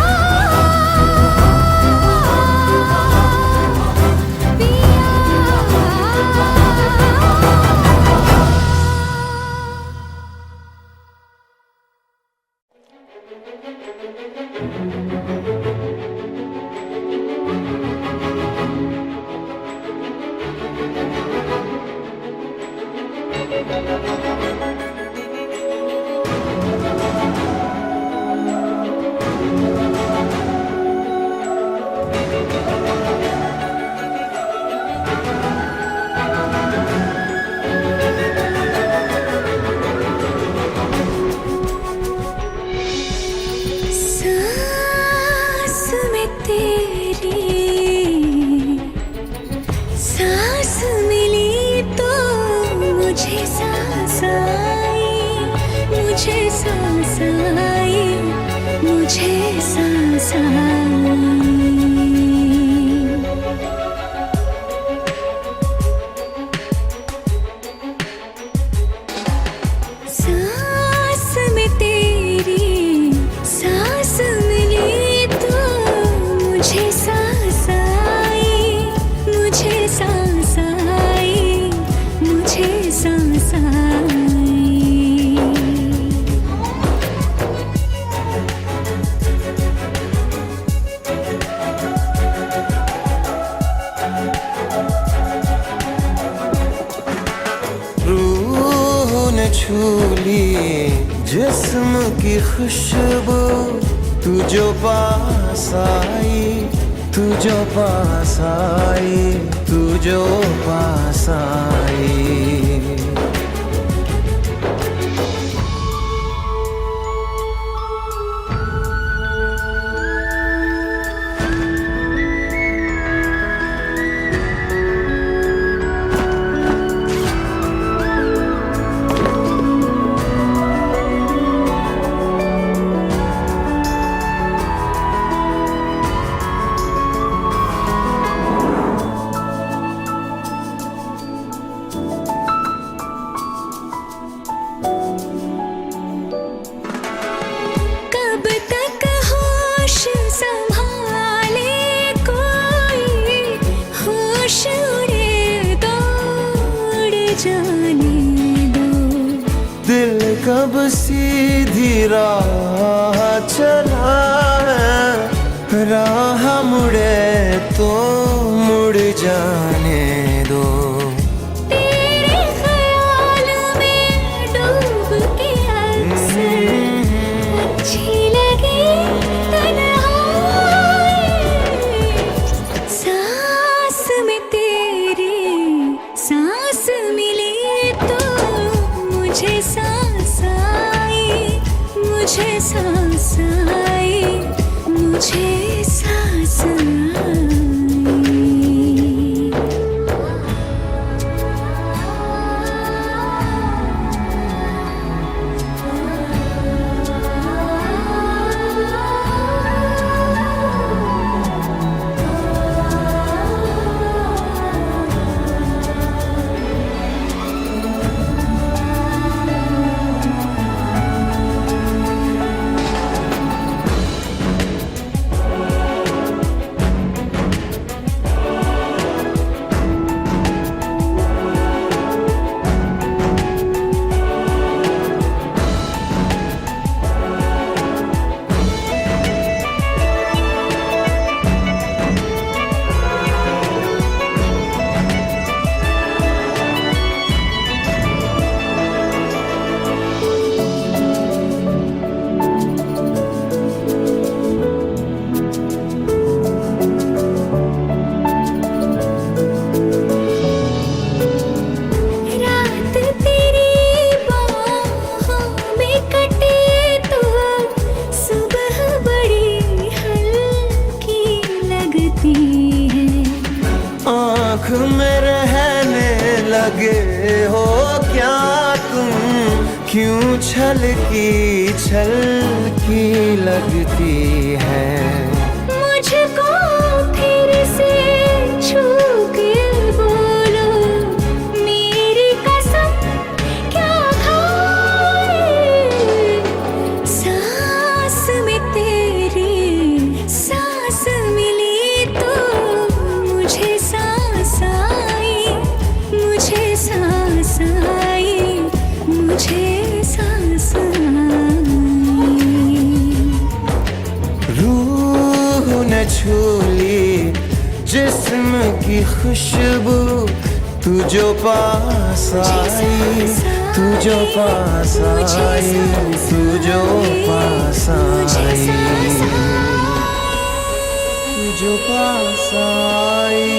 तेरी सांस मिली तो मुझे सांस आई, मुझे सांस आई, मुझे सांस आई। सांस में तेरी सांस मिली तो मुझे सांस आई, मुझे सांस आई, मुझे सांस आई। रूह ने छू ली जिस्म की खुशबू, तू जो पास आई, तू जो पास आई, तू जो पास आई। कब तक होश संभाले कोई, होश उड़े तो उड़ जाने दो। दिल कब सीधी राह चला है, राह मुड़े तो मुड़ जाने दो। तेरे ख्याल में डूब के अक्सर अच्छी लगी तन्हाई। सांस में तेरी सांस मिली तो मुझे सांस आई, मुझे सांस आई, मुझे सांस आई। रात तेरी बाहों में कटे तो सुबह बड़ी हल्की लगती है। आँख में रहने लगे हो क्या तुम, क्यों छलकी छलकी लगती है। मुझको फिर से छू के बोलो, मेरी कसम क्या खाए। सांस में तेरी सांस मिली तो मुझे सांस आई, मुझे सांस आई, मुझे सांस आई। रूह ने छू ली जिस्म की खुशबू, तू जो पास आई, तू जो पास आई, तू जो पास आई, तू जो पास आई।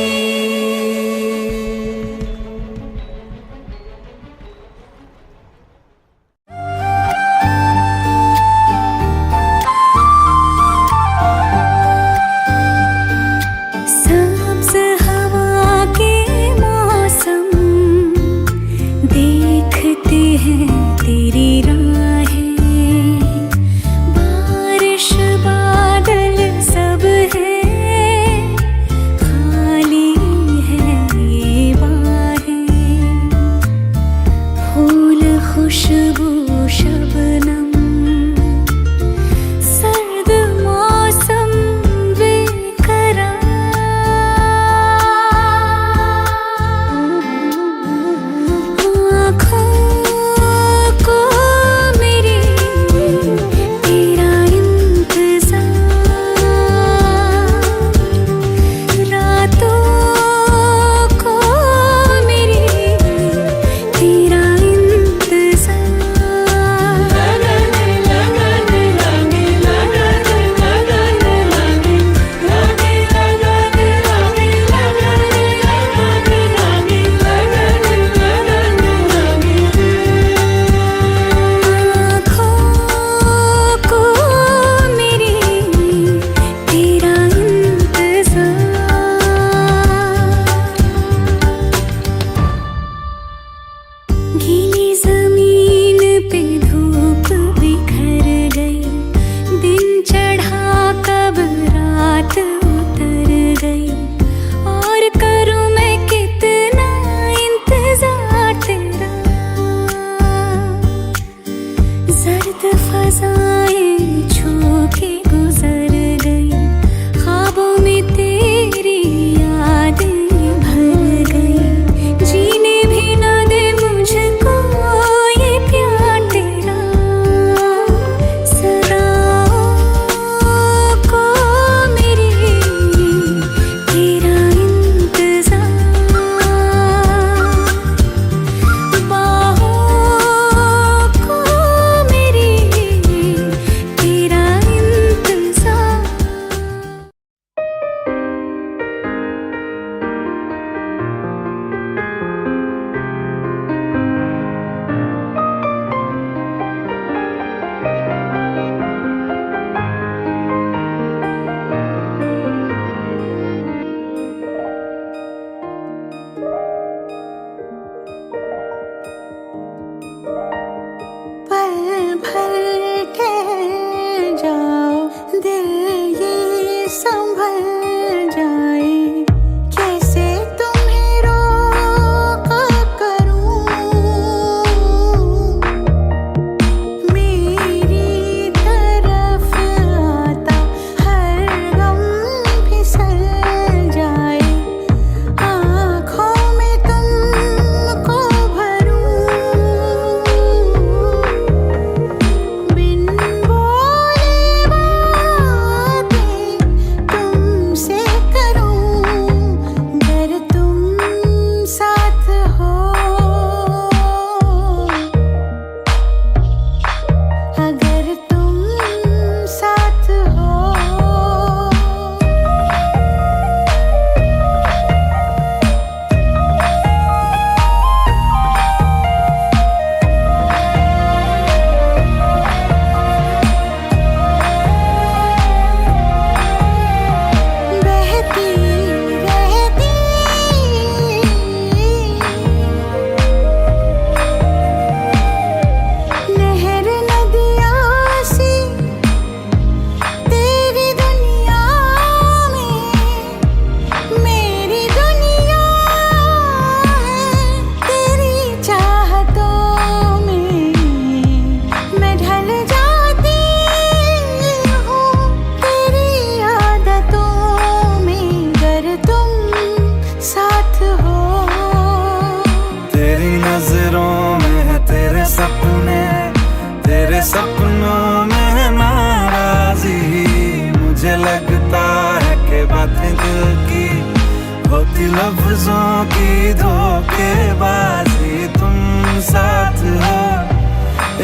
होती लफ्जों की धोखेबाजी, तुम साथ हो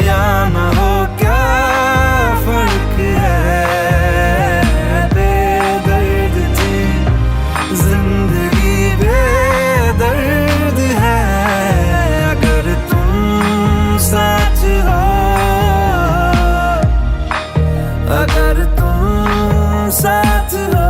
या ना हो क्या फर्क है। बेदर्द थी जिंदगी, बेदर्द है अगर तुम साथ हो, अगर तुम साथ हो।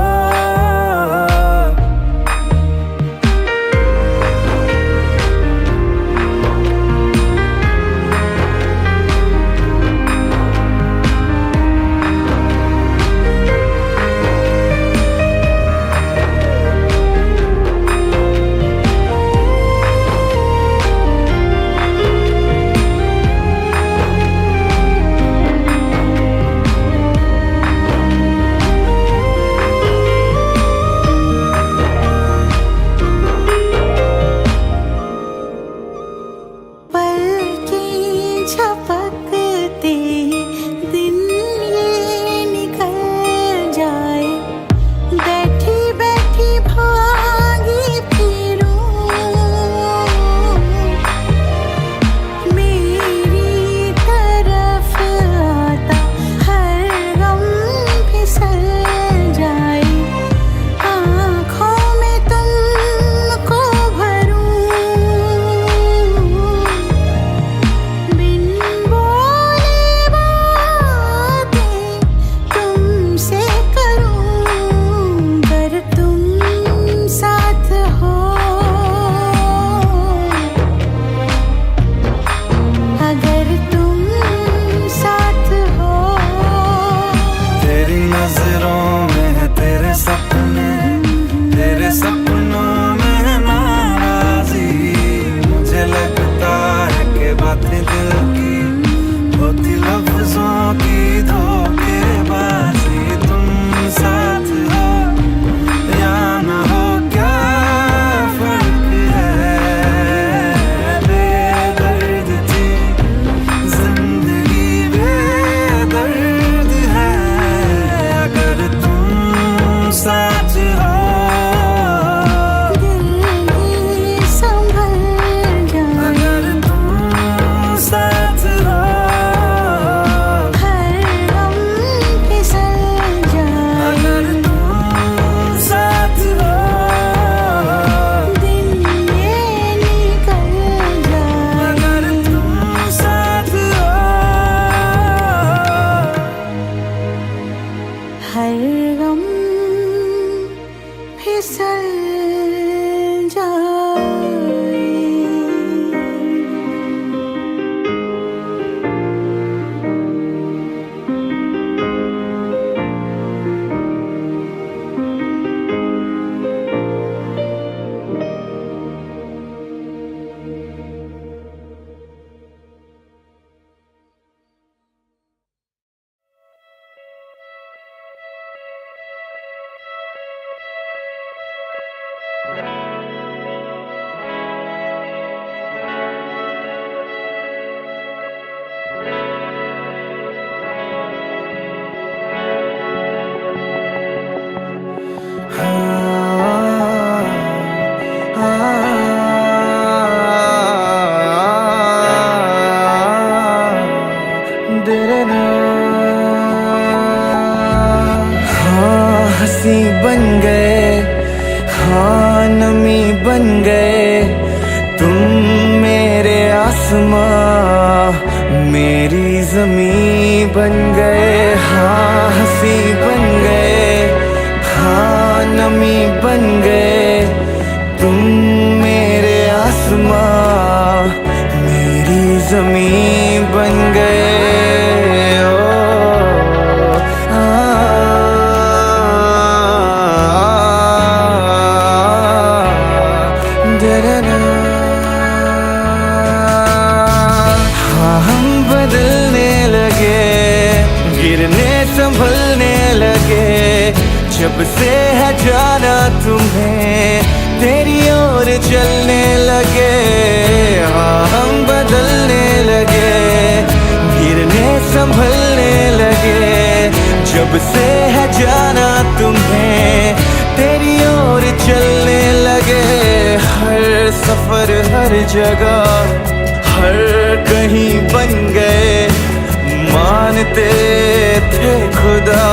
हंसी बन गए, हाँ नमी बन गए तुम मेरे आसमां, मेरी ज़मीं बन गए। हाँ हंसी बन गए, हाँ नमी बन गए तुम मेरे आसमां, मेरी ज़मीं बन गए। संभलने लगे जब से है जाना तुम्हें, तेरी ओर चलने लगे। हाँ हम बदलने लगे, गिरने संभलने लगे जब से है जाना तुम्हें, तेरी ओर चलने लगे। सफर हर जगह हर कहीं बन गए, मानते थे खुदा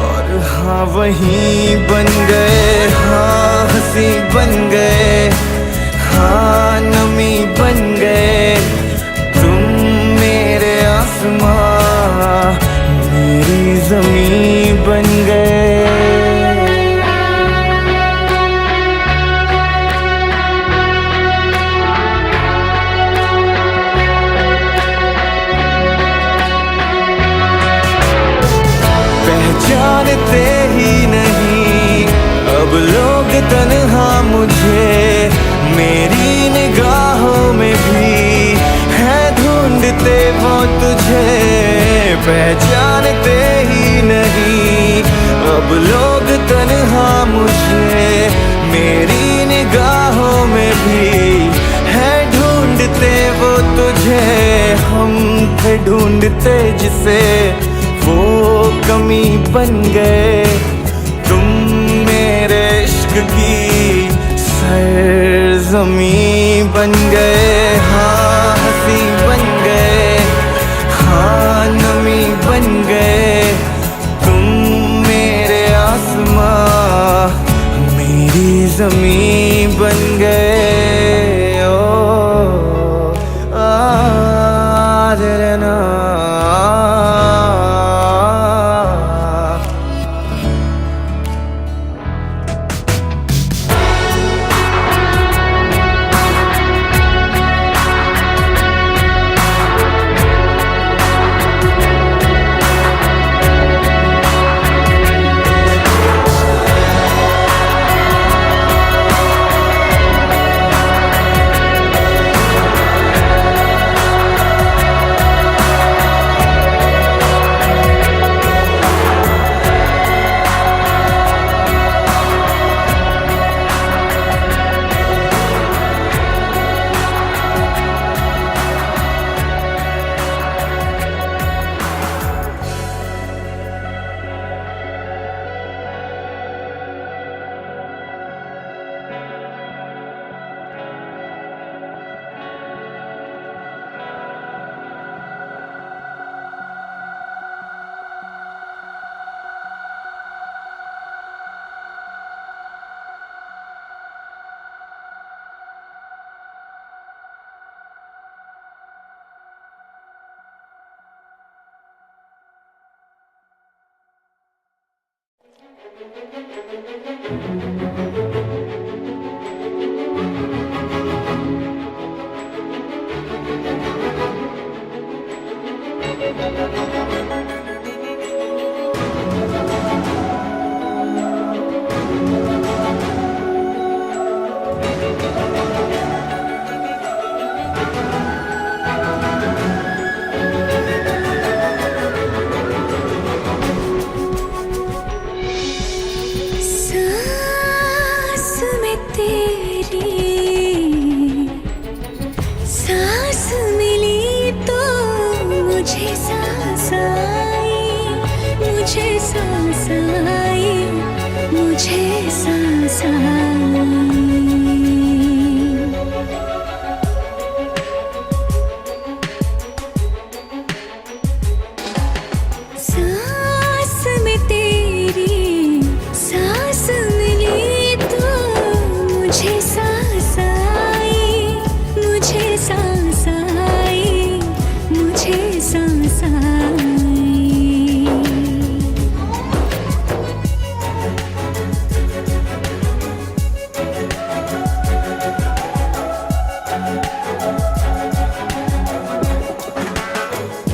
और हाँ वहीं बन गए, हाँ हंसी बन गए, हाँ नमी बन गए, तुम मेरे आसमां मेरी ज़मीं बन गए। पहचानते ही नहीं अब लोग तन्हा मुझे, मेरी निगाहों में भी है ढूंढते वो तुझे। पहचानते ही नहीं अब लोग तन्हा मुझे, मेरी निगाहों में भी है ढूंढते वो तुझे। हम थे ढूंढते जिसे वो कमी बन गए, तुम मेरे इश्क की सरज़मीं बन गए, हाँ हंसी बन गए, हाँ नमी बन गए, तुम मेरे आसमां मेरी ज़मीं बन गए। ओ आदरना सांस में तेरी सांस मिली तो मुझे सांस आई, मुझे सांस आई, मुझे सांस आई। सांस में तेरी सांस मिली तो मुझे सांस आई, मुझे सांस आई, मुझे सांस आई।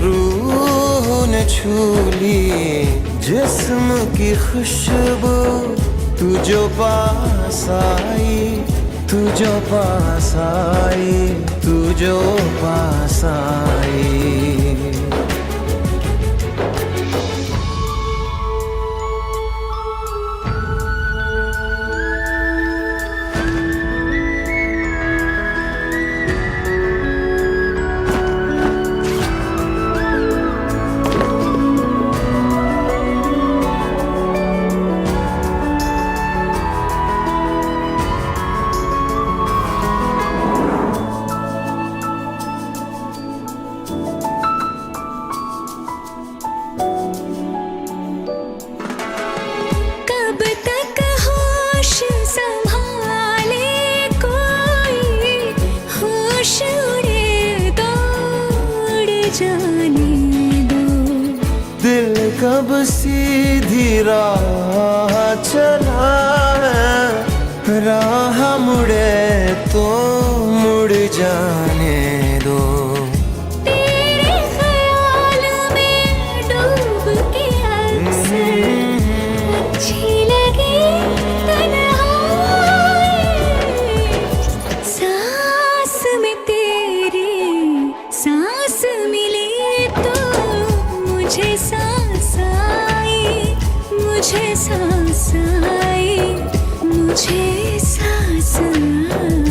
रूह ने छू ली जिस्म की खुशबू, तू जो पास आई, तू जो पास आई, तू जो पास आई। सीधी राह चला है, राह मुड़े तो मुड़ जाने दो। तेरे ख्याल में डूब के अक्सर अच्छी लगी तन्हाई, सांस में तेरी सांस मिली तो मुझे सांस आई, मुझे सांस आई, मुझे सांस आई।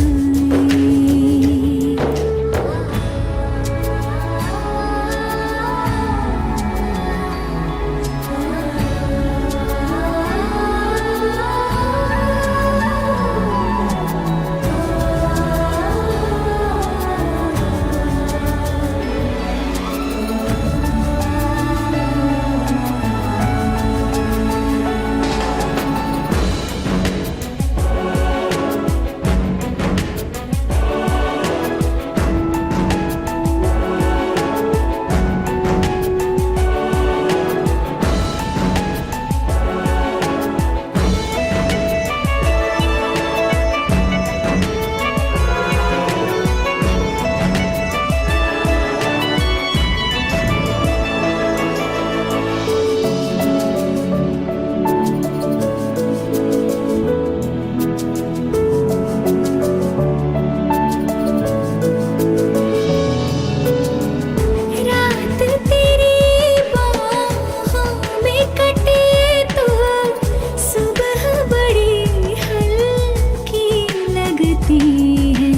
रात तेरी बाहों में कटे तो सुबह बड़ी हल्की लगती है।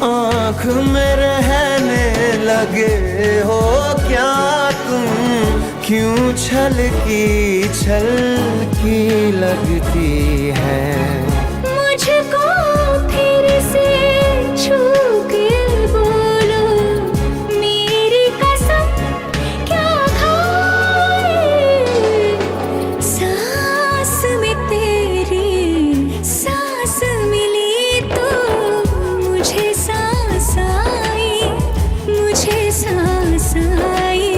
आँख में रहने लगे हो क्या तुम, क्यों छलकी छलकी लगती है। मुझको फिर से छू के बोलो मेरी कसम क्या खाए, सांस में तेरी सांस मिली तो मुझे सांस आई, मुझे सांस आई,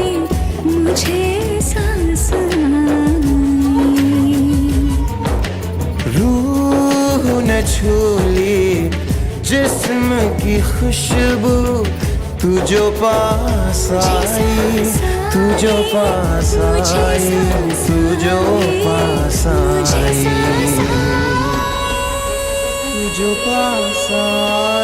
मुझे सांस आई। रूह न छूली जिस्म की खुशबू, तू जो पास आई, तू जो पास आई, तू जो पास आई, तू जो पास आई।